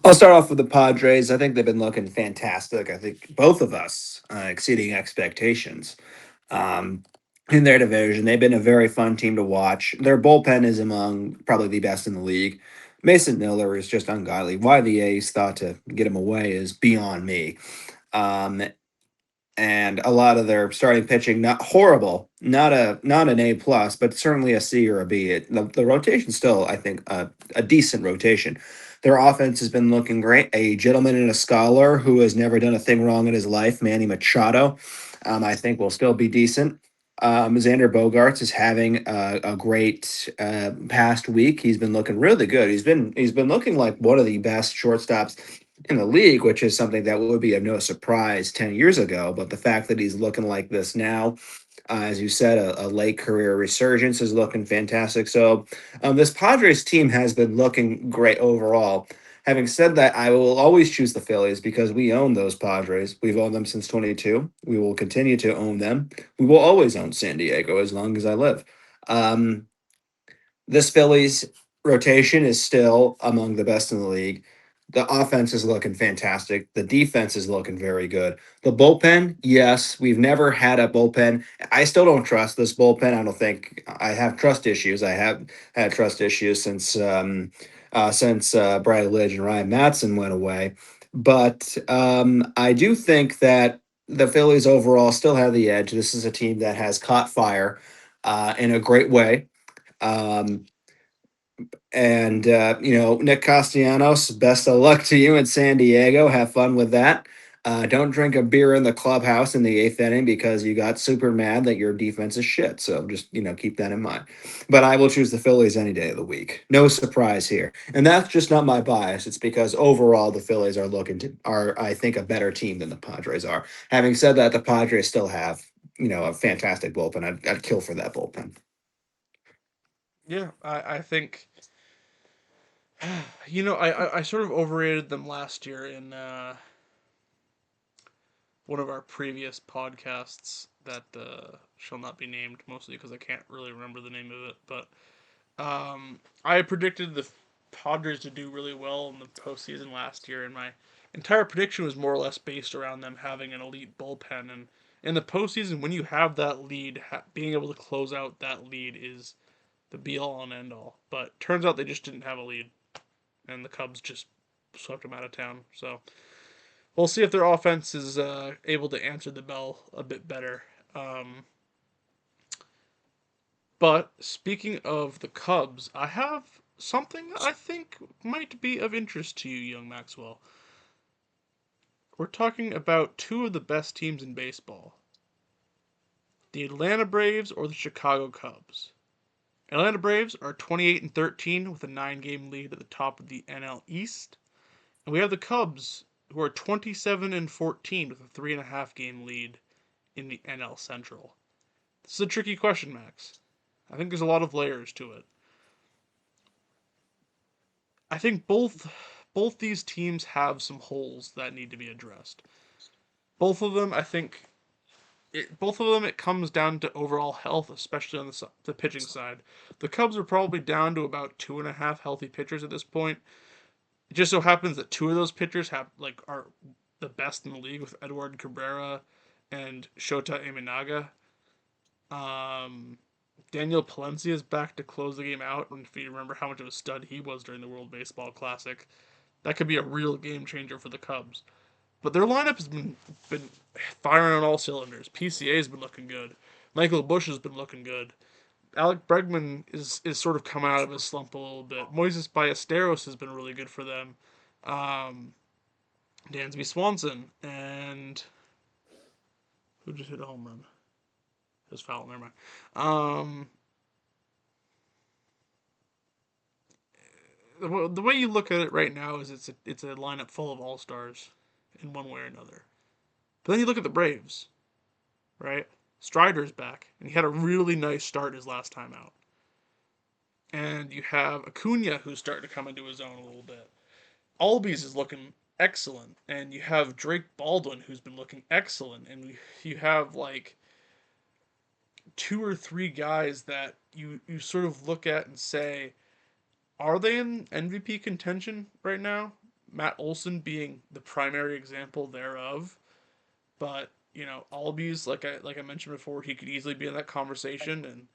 I'll start off with the Padres. I think they've been looking fantastic. I think both of us exceeding expectations in their division. They've been a very fun team to watch. Their bullpen is among probably the best in the league. Mason Miller is just ungodly. Why the A's thought to get him away is beyond me. Um, and a lot of their starting pitching not horrible, not an A plus, but certainly a C or a B. The rotation still, I think, a decent rotation. Their offense has been looking great. A gentleman and a scholar who has never done a thing wrong in his life, Manny Machado, I think will still be decent. Xander Bogarts is having a great past week. He's been looking really good. He's been looking like one of the best shortstops in the league, which is something that would be of no surprise 10 years ago. But the fact that he's looking like this now, as you said, a late career resurgence is looking fantastic. So this Padres team has been looking great overall. Having said that, I will always choose the Phillies because we own those Padres. We've owned them since 22. We will continue to own them. We will always own San Diego as long as I live. Um, this Phillies rotation is still among the best in the league. The offense is looking fantastic. The defense is looking very good. The bullpen, yes, we've never had a bullpen. I still don't trust this bullpen. I don't think I have trust issues. I have had trust issues since Brad Lidge and Ryan Matson went away. But I do think that the Phillies overall still have the edge. This is a team that has caught fire in a great way. Um, Nick Castellanos, best of luck to you in San Diego. Have fun with that. Don't drink a beer in the clubhouse in the eighth inning because you got super mad that your defense is shit. So just, keep that in mind. But I will choose the Phillies any day of the week. No surprise here. And that's just not my bias. It's because overall the Phillies are, I think, a better team than the Padres are. Having said that, the Padres still have, a fantastic bullpen. I'd kill for that bullpen. Yeah, I think I sort of overrated them last year in one of our previous podcasts that shall not be named, mostly because I can't really remember the name of it. But I predicted the Padres to do really well in the postseason last year, and my entire prediction was more or less based around them having an elite bullpen. And in the postseason, when you have that lead, being able to close out that lead is the be all and end all. But turns out they just didn't have a lead, and the Cubs just swept them out of town. So we'll see if their offense is able to answer the bell a bit better. Um, but speaking of the Cubs, I have something I think might be of interest to you, young Maxwell. We're talking about two of the best teams in baseball, the Atlanta Braves or the Chicago Cubs. Atlanta Braves are 28 and 13 with a 9-game lead at the top of the NL East. And we have the Cubs who are 27 and 14 with a 3.5 game lead in the NL Central. This is a tricky question, Max. I think there's a lot of layers to it. I think both these teams have some holes that need to be addressed. Both of them, I think, both of them it comes down to overall health, especially on the pitching side. The Cubs are probably down to about 2.5 healthy pitchers at this point. It just so happens that two of those pitchers are the best in the league with Edward Cabrera and Shota Imanaga. Um, Daniel Palencia is back to close the game out, and if you remember how much of a stud he was during the World Baseball Classic, that could be a real game changer for the Cubs. But their lineup has been firing on all cylinders. PCA has been looking good. Michael Bush has been looking good. Alec Bregman is sort of come out of his slump a little bit. Moises Ballesteros has been really good for them. Um, Dansby Swanson and who just hit a home run? It was foul. Never mind. Um, the way you look at it right now is it's a lineup full of all stars in one way or another. But then you look at the Braves, right? Strider's back, and he had a really nice start his last time out. And you have Acuna who's starting to come into his own a little bit. Albies is looking excellent, and you have Drake Baldwin who's been looking excellent, and you have like two or three guys that you sort of look at and say, are they in MVP contention right now? Matt Olson being the primary example thereof, but Albies, like I mentioned before, he could easily be in that conversation, and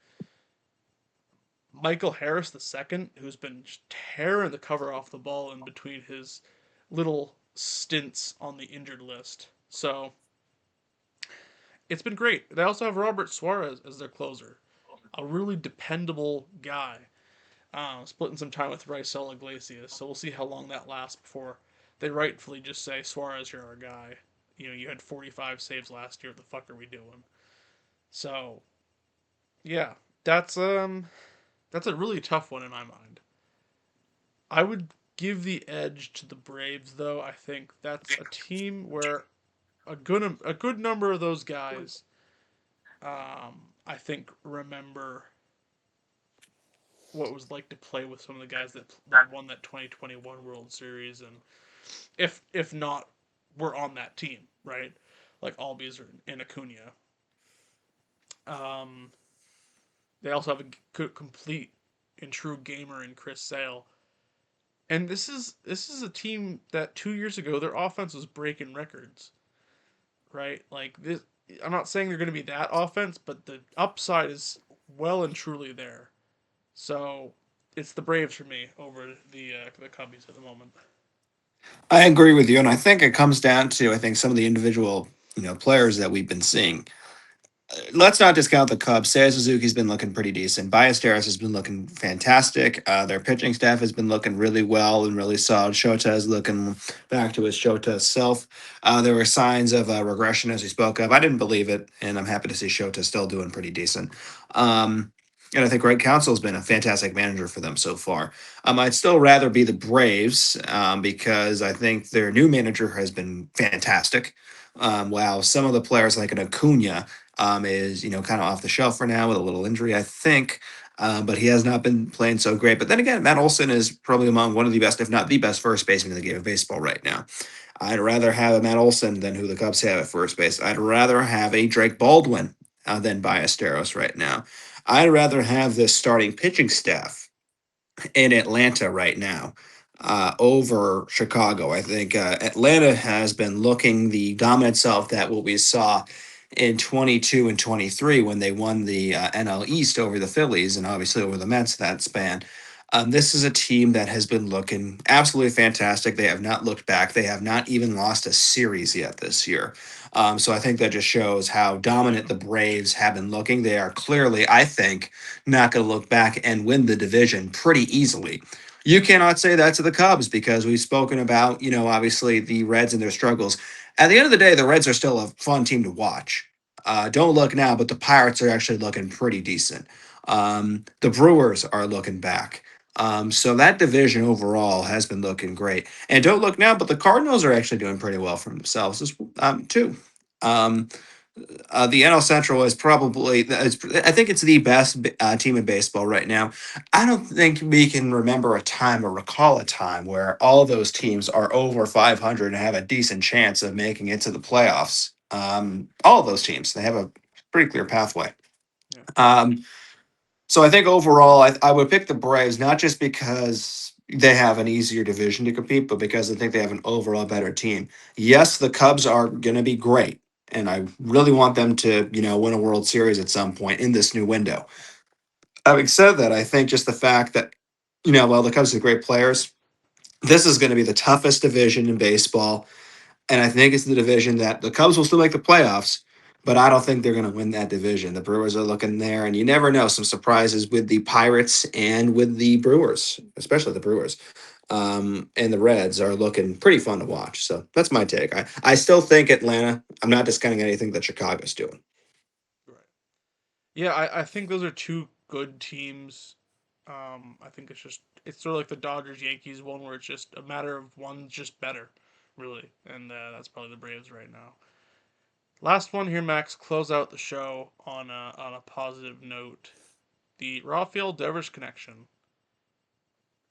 Michael Harris the second, who's been tearing the cover off the ball in between his little stints on the injured list. So it's been great. They also have Robert Suarez as their closer, a really dependable guy, splitting some time with Raisel Iglesias. So we'll see how long that lasts before they rightfully just say, Suarez, you're our guy. You had 45 saves last year. What the fuck are we doing? So yeah, that's that's a really tough one in my mind. I would give the edge to the Braves, though. I think that's a team where a good number of those guys, I think, remember what it was like to play with some of the guys that won that 2021 World Series, and if not, were on that team, right? Like Albies and Acuna. Um, they also have a complete and true gamer in Chris Sale. And this is a team that 2 years ago their offense was breaking records, right? Like this, I'm not saying they're going to be that offense, but the upside is well and truly there. So it's the Braves for me over the Cubbies at the moment. I agree with you, and I think it comes down to I think some of the individual players that we've been seeing. Let's not discount the Cubs. Seiya Suzuki's been looking pretty decent. Ballesteros has been looking fantastic. Their pitching staff has been looking really well and really solid. Shota is looking back to his Shota self. There were signs of regression, as we spoke of. I didn't believe it, and I'm happy to see Shota still doing pretty decent. And I think Greg Counsell has been a fantastic manager for them so far. I'd still rather be the Braves because I think their new manager has been fantastic. While some of the players like an Acuna is kind of off the shelf for now with a little injury, I think. But he has not been playing so great. But then again, Matt Olson is probably among one of the best, if not the best, first baseman in the game of baseball right now. I'd rather have a Matt Olson than who the Cubs have at first base. I'd rather have a Drake Baldwin than Ballesteros right now. I'd rather have this starting pitching staff in Atlanta right now over Chicago. I think Atlanta has been looking the dominant self that what we saw in 22 and 23 when they won the NL East over the Phillies and obviously over the Mets that span. This is a team that has been looking absolutely fantastic. They have not looked back. They have not even lost a series yet this year. So I think that just shows how dominant Yeah. the Braves have been looking. They are clearly, I think, not going to look back and win the division pretty easily. You cannot say that to the Cubs because we've spoken about, obviously the Reds and their struggles. At the end of the day, the Reds are still a fun team to watch. Don't look now, but the Pirates are actually looking pretty decent. The Brewers are looking back. So that division overall has been looking great. And don't look now, but the Cardinals are actually doing pretty well for themselves too. Um, the NL Central is probably, I think it's the best team in baseball right now. I don't think we can remember a time or recall a time where all those teams are over 500 and have a decent chance of making it to the playoffs. All of those teams, they have a pretty clear pathway. Yeah. Um, so I think overall, I would pick the Braves not just because they have an easier division to compete, but because I think they have an overall better team. Yes, the Cubs are going to be great, and I really want them to, win a World Series at some point in this new window. Having said that, I think just the fact that, while the Cubs are great players, this is going to be the toughest division in baseball, and I think it's the division that the Cubs will still make the playoffs, but I don't think they're going to win that division. The Brewers are looking there, and you never know, some surprises with the Pirates and with the Brewers, especially the Brewers. And the Reds are looking pretty fun to watch. So that's my take. I still think Atlanta. I'm not discounting anything that Chicago's doing. Right. Yeah, I think those are two good teams. I think it's sort of like the Dodgers Yankees one where it's just a matter of one's just better, really, and that's probably the Braves right now. Last one here, Max. Close out the show on a positive note. The Rafael Devers connection.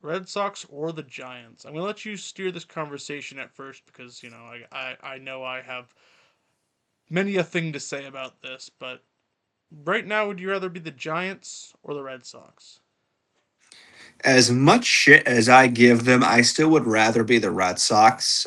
Red Sox or the Giants? I'm gonna let you steer this conversation at first because I know I have many a thing to say about this, but right now, would you rather be the Giants or the Red Sox? As much shit as I give them, I still would rather be the Red Sox.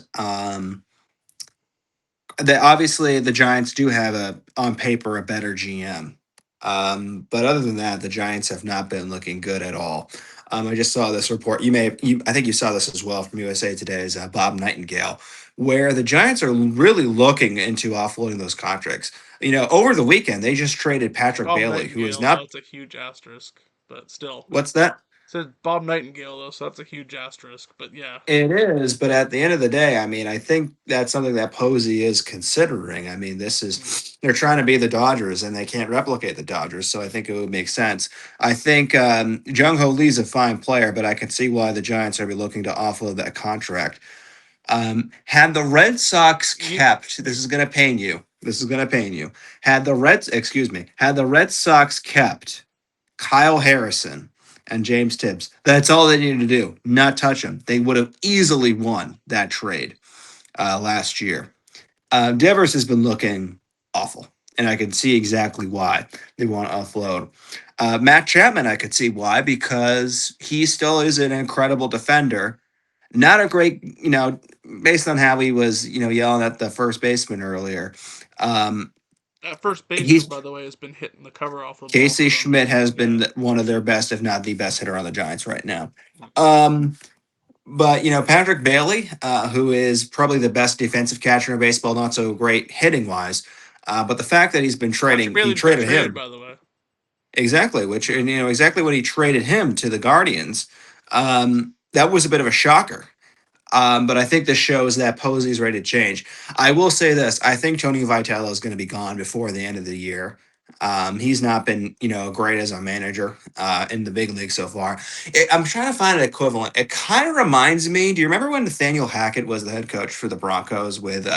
Obviously the Giants do have a on paper a better GM. But other than that, the Giants have not been looking good at all. I just saw this report. I think you saw this as well from USA Today's Bob Nightingale, where the Giants are really looking into offloading those contracts. Over the weekend they just traded Patrick Bob Bailey, who is Nightingale, so not. that's a huge asterisk, but still. What's that? Said Bob Nightingale though, so that's a huge asterisk. But yeah. It is, but at the end of the day, I mean, I think that's something that Posey is considering. I mean, Mm. they're trying to be the Dodgers and they can't replicate the Dodgers, so I think it would make sense. I think Jung Ho Lee's a fine player, but I can see why the Giants are be looking to offload that contract. Had the Red Sox You, kept, this is going to pain you. This is going to pain you. Had the Red Sox kept Kyle Harrison and James Tibbs. That's all they needed to do. Not touch him. They would have easily won that trade last year. Devers has been looking awful, and I can see exactly why they want to offload. Matt Chapman, I could see why, because he still is an incredible defender. Not a great, based on how he was, yelling at the first baseman earlier. Um, that first baseman, he's by the way, has been hitting the cover off the ball Casey for them. Schmidt has Yeah. been one of their best, if not the best hitter on the Giants right now. Yeah. Um, but Patrick Bailey, who is probably the best defensive catcher in baseball, not so great hitting wise. But the fact that Patrick he Bailey's been traded traded, him by the way. exactly, which Yeah. and exactly when he traded him to the Guardians. That was a bit of a shocker. But I think this shows that Posey's ready to change. I will say this: I think Tony Vitello is going to be gone before the end of the year. He's not been, great as a manager in the big league so far. I'm trying to find an equivalent. It kind of reminds me. Do you remember when Nathaniel Hackett was the head coach for the Broncos with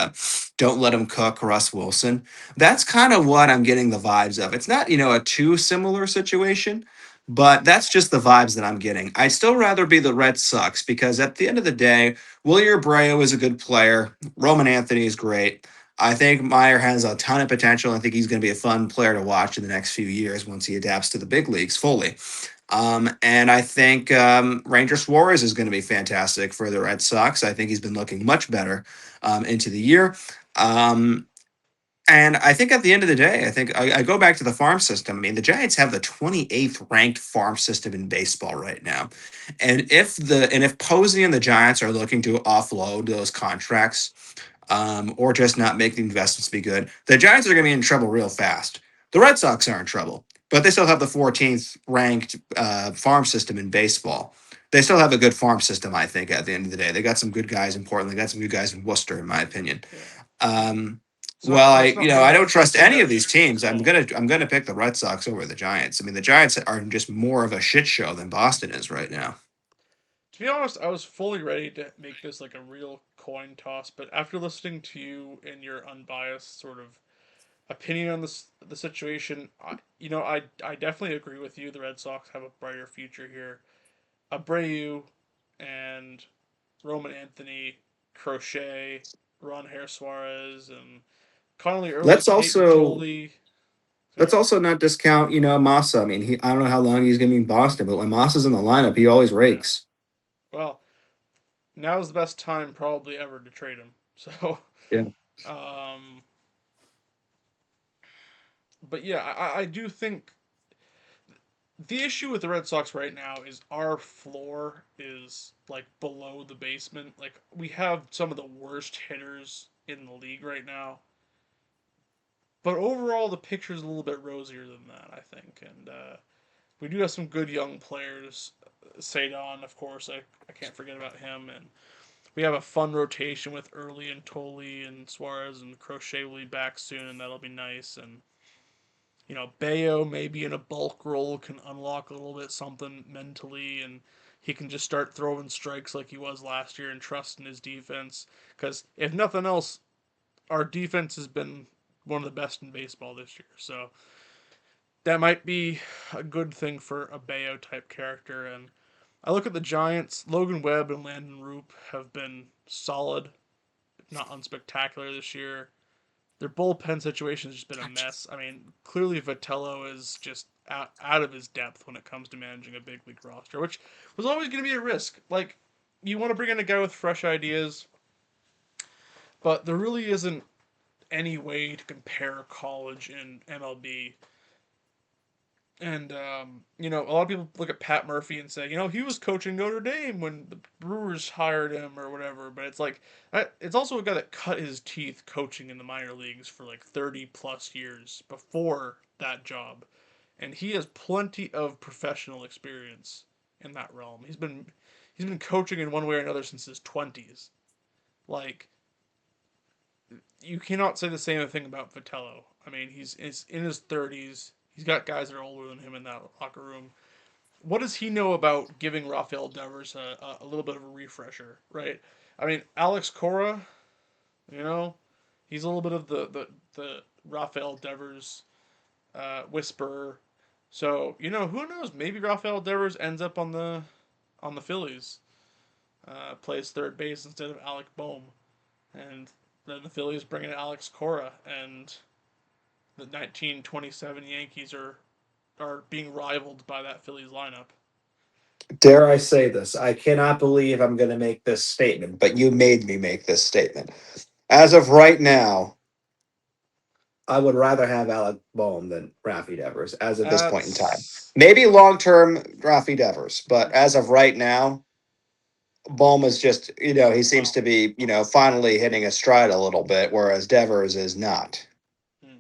"Don't Let Him Cook" Russ Wilson? That's kind of what I'm getting the vibes of. It's not, a too similar situation, but that's just the vibes that I'm getting. I'd still rather be the Red Sox because at the end of the day, Willier Abreu is a good player. Roman Anthony is great. I think Meyer has a ton of potential. I think he's going to be a fun player to watch in the next few years once he adapts to the big leagues fully. And I think Ranger Suarez is going to be fantastic for the Red Sox. I think he's been looking much better into the year. Um, and I think at the end of the day, I think I go back to the farm system. I mean, the Giants have the 28th ranked farm system in baseball right now. And if Posey and the Giants are looking to offload those contracts, or just not make the investments be good, the Giants are going to be in trouble real fast. The Red Sox are in trouble, but they still have the 14th ranked farm system in baseball. They still have a good farm system, I think. At the end of the day, they got some good guys in Portland. They got some good guys in Worcester, in my opinion. Yeah. I mean, Um, well, it's not I hard don't to trust say any of that these as teams. well. I'm gonna pick the Red Sox over the Giants. I mean, the Giants are just more of a shit show than Boston is right now. To be honest, I was fully ready to make this like a real coin toss, but after listening to you and your unbiased sort of opinion on the situation, I definitely agree with you. The Red Sox have a brighter future here. Abreu and Roman Anthony, Crochet, Ron Hair Suarez, and Connolly Early, Let's Peyton also Toley. let's Sorry. also not discount, Massa. I mean, I don't know how long he's going to be in Boston, but when Massa's in the lineup, he always Yeah. rakes. Well, now's the best time probably ever to trade him. So, Yeah. um, but yeah, I do think the issue with the Red Sox right now is our floor is like below the basement. Like we have some of the worst hitters in the league right now. But overall, the picture's a little bit rosier than that, I think. And we do have some good young players. Sadon, of course, I can't forget about him. And we have a fun rotation with Early and Tolley and Suarez and Crochet will be back soon, and that'll be nice. And Bayo maybe in a bulk role can unlock a little bit something mentally, and he can just start throwing strikes like he was last year and trust in his defense. Because if nothing else, our defense has been one of the best in baseball this year. So that might be a good thing for a Bayo type character. And I look at the Giants. Logan Webb and Landon Roop have been solid, if not unspectacular this year. Their bullpen situation has just been a mess. I mean, clearly Vitello is just out of his depth when it comes to managing a big league roster, which was always going to be a risk. Like, you want to bring in a guy with fresh ideas, but there really isn't any way to compare college and MLB. And a lot of people look at Pat Murphy and say, he was coaching Notre Dame when the Brewers hired him or whatever. But it's like it's also a guy that cut his teeth coaching in the minor leagues for like 30 plus years before that job, and he has plenty of professional experience in that realm. He's been coaching in one way or another since his 20s. Like you cannot say the same thing about Vitello. I mean, he's in his 30s. He's got guys that are older than him in that locker room. What does he know about giving Rafael Devers a little bit of a refresher, right? I mean, Alex Cora, you know, he's a little bit of the Rafael Devers whisperer. So who knows? Maybe Rafael Devers ends up on the Phillies, plays third base instead of Alec Bohm, and then the Phillies bring in Alex Cora, and the 1927 Yankees are being rivaled by that Phillies lineup. Dare I say this? I cannot believe I'm going to make this statement, but you made me make this statement. As of right now, I would rather have Alec Boehm than Rafi Devers as of this point in time. That's Maybe long term Rafi Devers, but as of right now, Boehm is just, he seems well. to be, finally hitting a stride a little bit, whereas Devers is not. Hmm.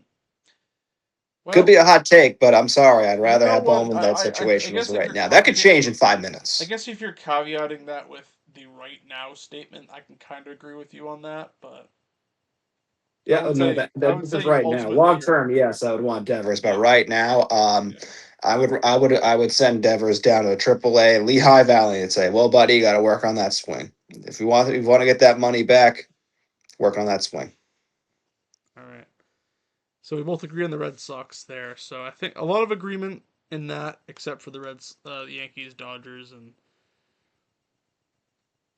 Could Well, be a hot take, but I'm sorry. I'd you rather know have Boehm what? in that I situation as guess if right you're now. That could change in five I minutes. guess if you're caveating that with the right now statement, I can kind of agree with you on that. But I Yeah, would no, say I that would is say right now. ultimately Long you're term, yes, I would want Devers, but yeah right now, yeah I would send Devers down to a AAA Lehigh Valley and say, "Well, buddy, you got to work on that swing. If you want to get that money back, work on that swing." all right. So we both agree on the Red Sox there. So I think a lot of agreement in that, except for the Yankees, Dodgers, and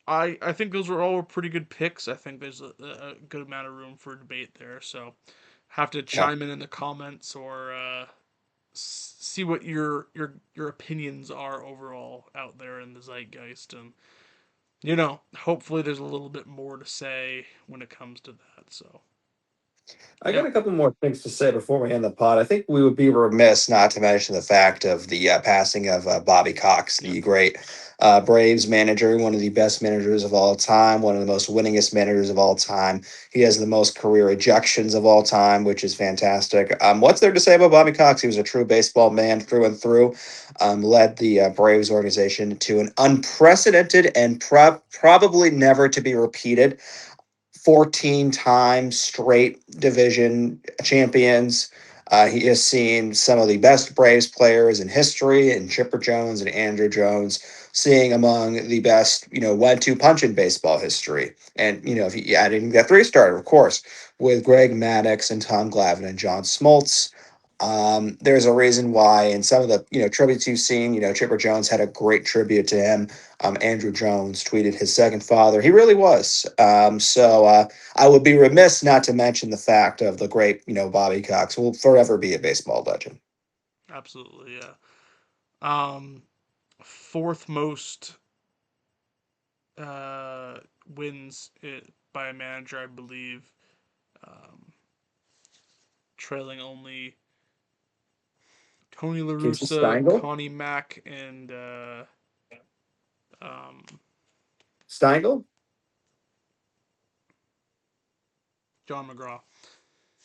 I think those were all pretty good picks. I think there's a good amount of room for debate there. So have to Yeah. chime in the comments or see what your opinions are overall out there in the zeitgeist, and hopefully there's a little bit more to say when it comes to that. So I yeah, got a couple more things to say before we end the pod. I think we would be remiss not to mention the fact of the passing of Bobby Cox, yep, the great Braves manager, one of the best managers of all time, one of the most winningest managers of all time. He has the most career ejections of all time, which is fantastic. What's there to say about Bobby Cox? He was a true baseball man through and through. Led the Braves organization to an unprecedented and probably never to be repeated 14 times straight division champions. He has seen some of the best Braves players in history, and Chipper Jones and Andrew Jones, seeing among the best, 1-2 punch in baseball history. And, if you add in that three starter, of course, with Greg Maddux and Tom Glavine and John Smoltz. There's a reason why in some of the tributes you've seen, Chipper Jones had a great tribute to him. Andrew Jones tweeted his second father. He really was. I would be remiss not to mention the fact of the great, Bobby Cox will forever be a baseball legend. absolutely, yeah. Um, Fourth most uh, wins by a manager, I believe, um, trailing only Tony La Casey Russa, Steingle. Connie Mack, and um, Steingle. John McGraw.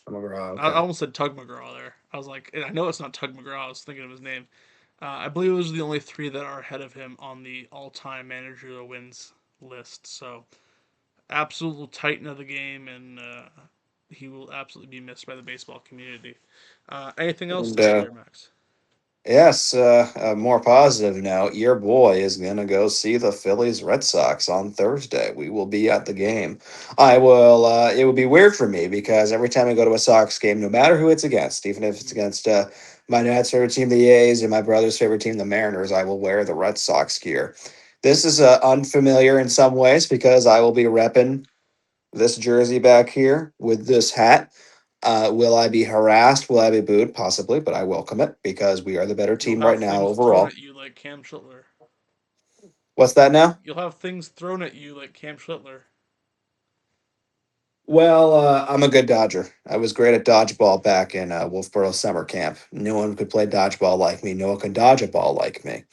I'm over. Oh, I okay. almost said Tug McGraw there. I was like, I know it's not Tug McGraw. I was thinking of his name. I believe those are the only three that are ahead of him on the all-time managerial wins list. So, absolute titan of the game, and he will absolutely be missed by the baseball community. Anything else And to add there, Max? yes, a more positive note. Your boy is going to go see the Phillies Red Sox on Thursday. We will be at the game. I will. It would be weird for me because every time I go to a Sox game, no matter who it's against, even if it's Mm. against my dad's favorite team, the A's, and my brother's favorite team, the Mariners, I will wear the Red Sox gear. This is unfamiliar in some ways because I will be repping this jersey back here with this hat. Will I be harassed? Will I be booed? Possibly, but I welcome it because we are the better You'll team right have now things thrown overall. at you like Cam Schlittler. What's that now? You'll have things thrown at you like Cam Schlittler. Well, I'm a good dodger. I was great at dodgeball back in Wolfboro summer camp. No one could play dodgeball like me. No one could dodge a ball like me.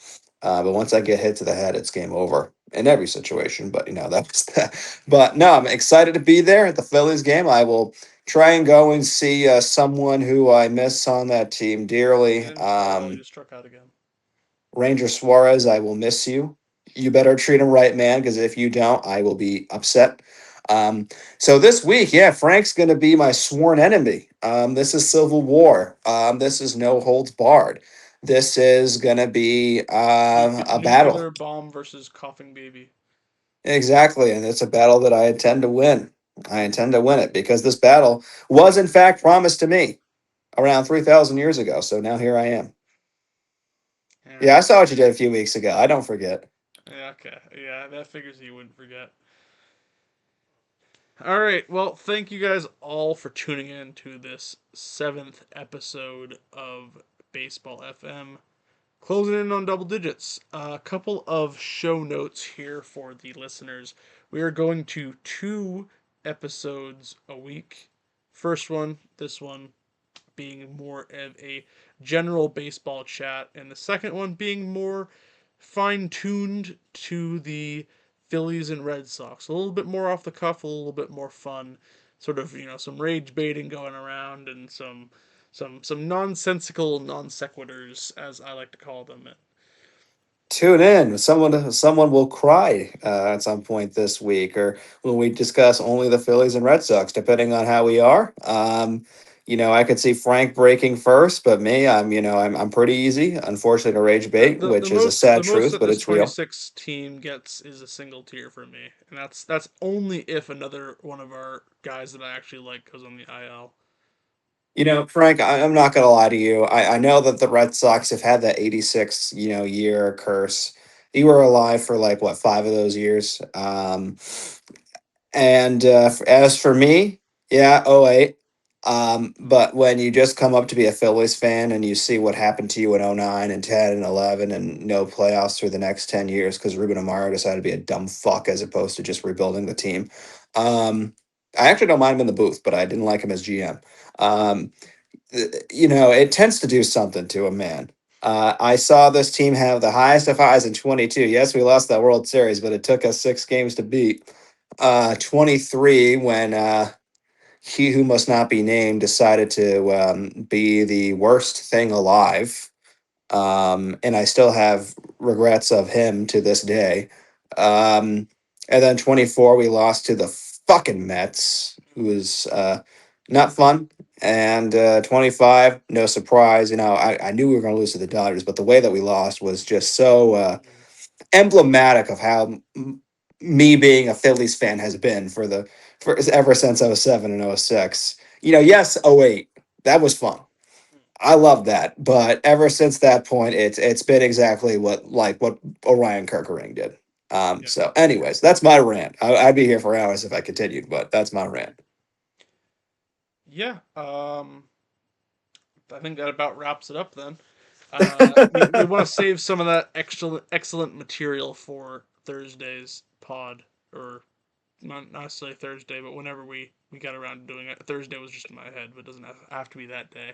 But once I get hit to the head, it's game over in every situation. But that was that. But no, I'm excited to be there at the Phillies game. I will try and go and see someone who I miss on that team dearly. And you just struck out again. Ranger Suarez, I will miss you. You better treat him right, man, because if you don't, I will be upset. Um, so this week, yeah, Frank's going to be my sworn enemy. This is Civil War. This is no holds barred. This is going to be a battle. Nuclear bomb versus coughing baby. Exactly. And it's a battle that I intend to win. I intend to win it because this battle was, in fact, promised to me around 3,000 years ago. So now here I am. All Yeah, I right. saw what you did a few weeks ago. I don't forget. Yeah, okay. Yeah, that figures you wouldn't forget. All right. Well, thank you guys all for tuning in to this seventh episode of Baseball FM. Closing in on double digits. A couple of show notes here for the listeners. We are going to 2 episodes a week. First one, this one, being more of a general baseball chat, and the second one being more fine tuned to the Phillies and Red Sox. A little bit more off the cuff, a little bit more fun. Sort of, some rage baiting going around and some nonsensical non sequiturs, as I like to call them. Tune in. Someone will cry at some point this week, or when we discuss only the Phillies and Red Sox, depending on how we are. I could see Frank breaking first, but me, I'm pretty easy. Unfortunately, to rage The, bait, the, the which is a most the sad most truth, that but this it's real. 26 team gets is a single tier for me, and that's only if another one of our guys that I actually like goes on the IL. Frank, I'm not gonna lie to you. I know that the Red Sox have had that 86, year curse. You were alive for like what, 5 of those years. And as for me, yeah, oh 08. But when you just come up to be a Phillies fan and you see what happened to you in '09 and 10 and 11 and no playoffs for the next 10 years because Ruben Amaro decided to be a dumb fuck as opposed to just rebuilding the team. Um, I actually don't mind him in the booth, but I didn't like him as GM. Um, it tends to do something to a man. I saw this team have the highest of highs in 22. Yes, we lost that World Series, but it took us 6 games to beat. 23 when he who must not be named decided to be the worst thing alive. And I still have regrets of him to this day. Um, and then 24, we lost to the fucking Mets, who was not fun. And 25, no surprise. I knew we were going to lose to the Dodgers, but the way that we lost was just so emblematic of how me being a Phillies fan has been for ever since '07 and '06. Yes, '08 that was fun. I love that, but ever since that point, it's been exactly what Orion Kerkering did. Yeah. So, anyways, that's my rant. I'd be here for hours if I continued, but that's my rant. Yeah. I think that about wraps it up then. We want to save some of that excellent material for Thursday's pod, or not necessarily Thursday, but whenever we got around to doing it. Thursday was just in my head, but it doesn't have to be that day.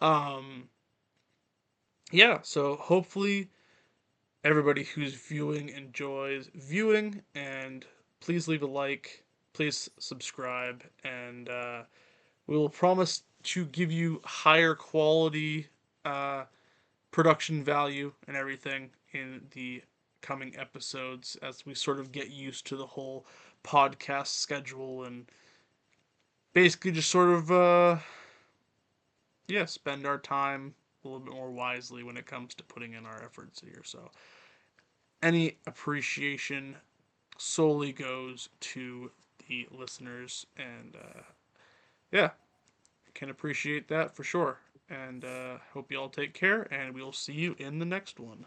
Um, yeah, so hopefully everybody who's viewing enjoys viewing, and please leave a like, please subscribe, and we will promise to give you higher quality uh, production value and everything in the coming episodes as we sort of get used to the whole podcast schedule and basically just sort of spend our time a little bit more wisely when it comes to putting in our efforts here. So any appreciation solely goes to the listeners, and yeah, can appreciate that for sure. And hope you all take care, and we'll see you in the next one.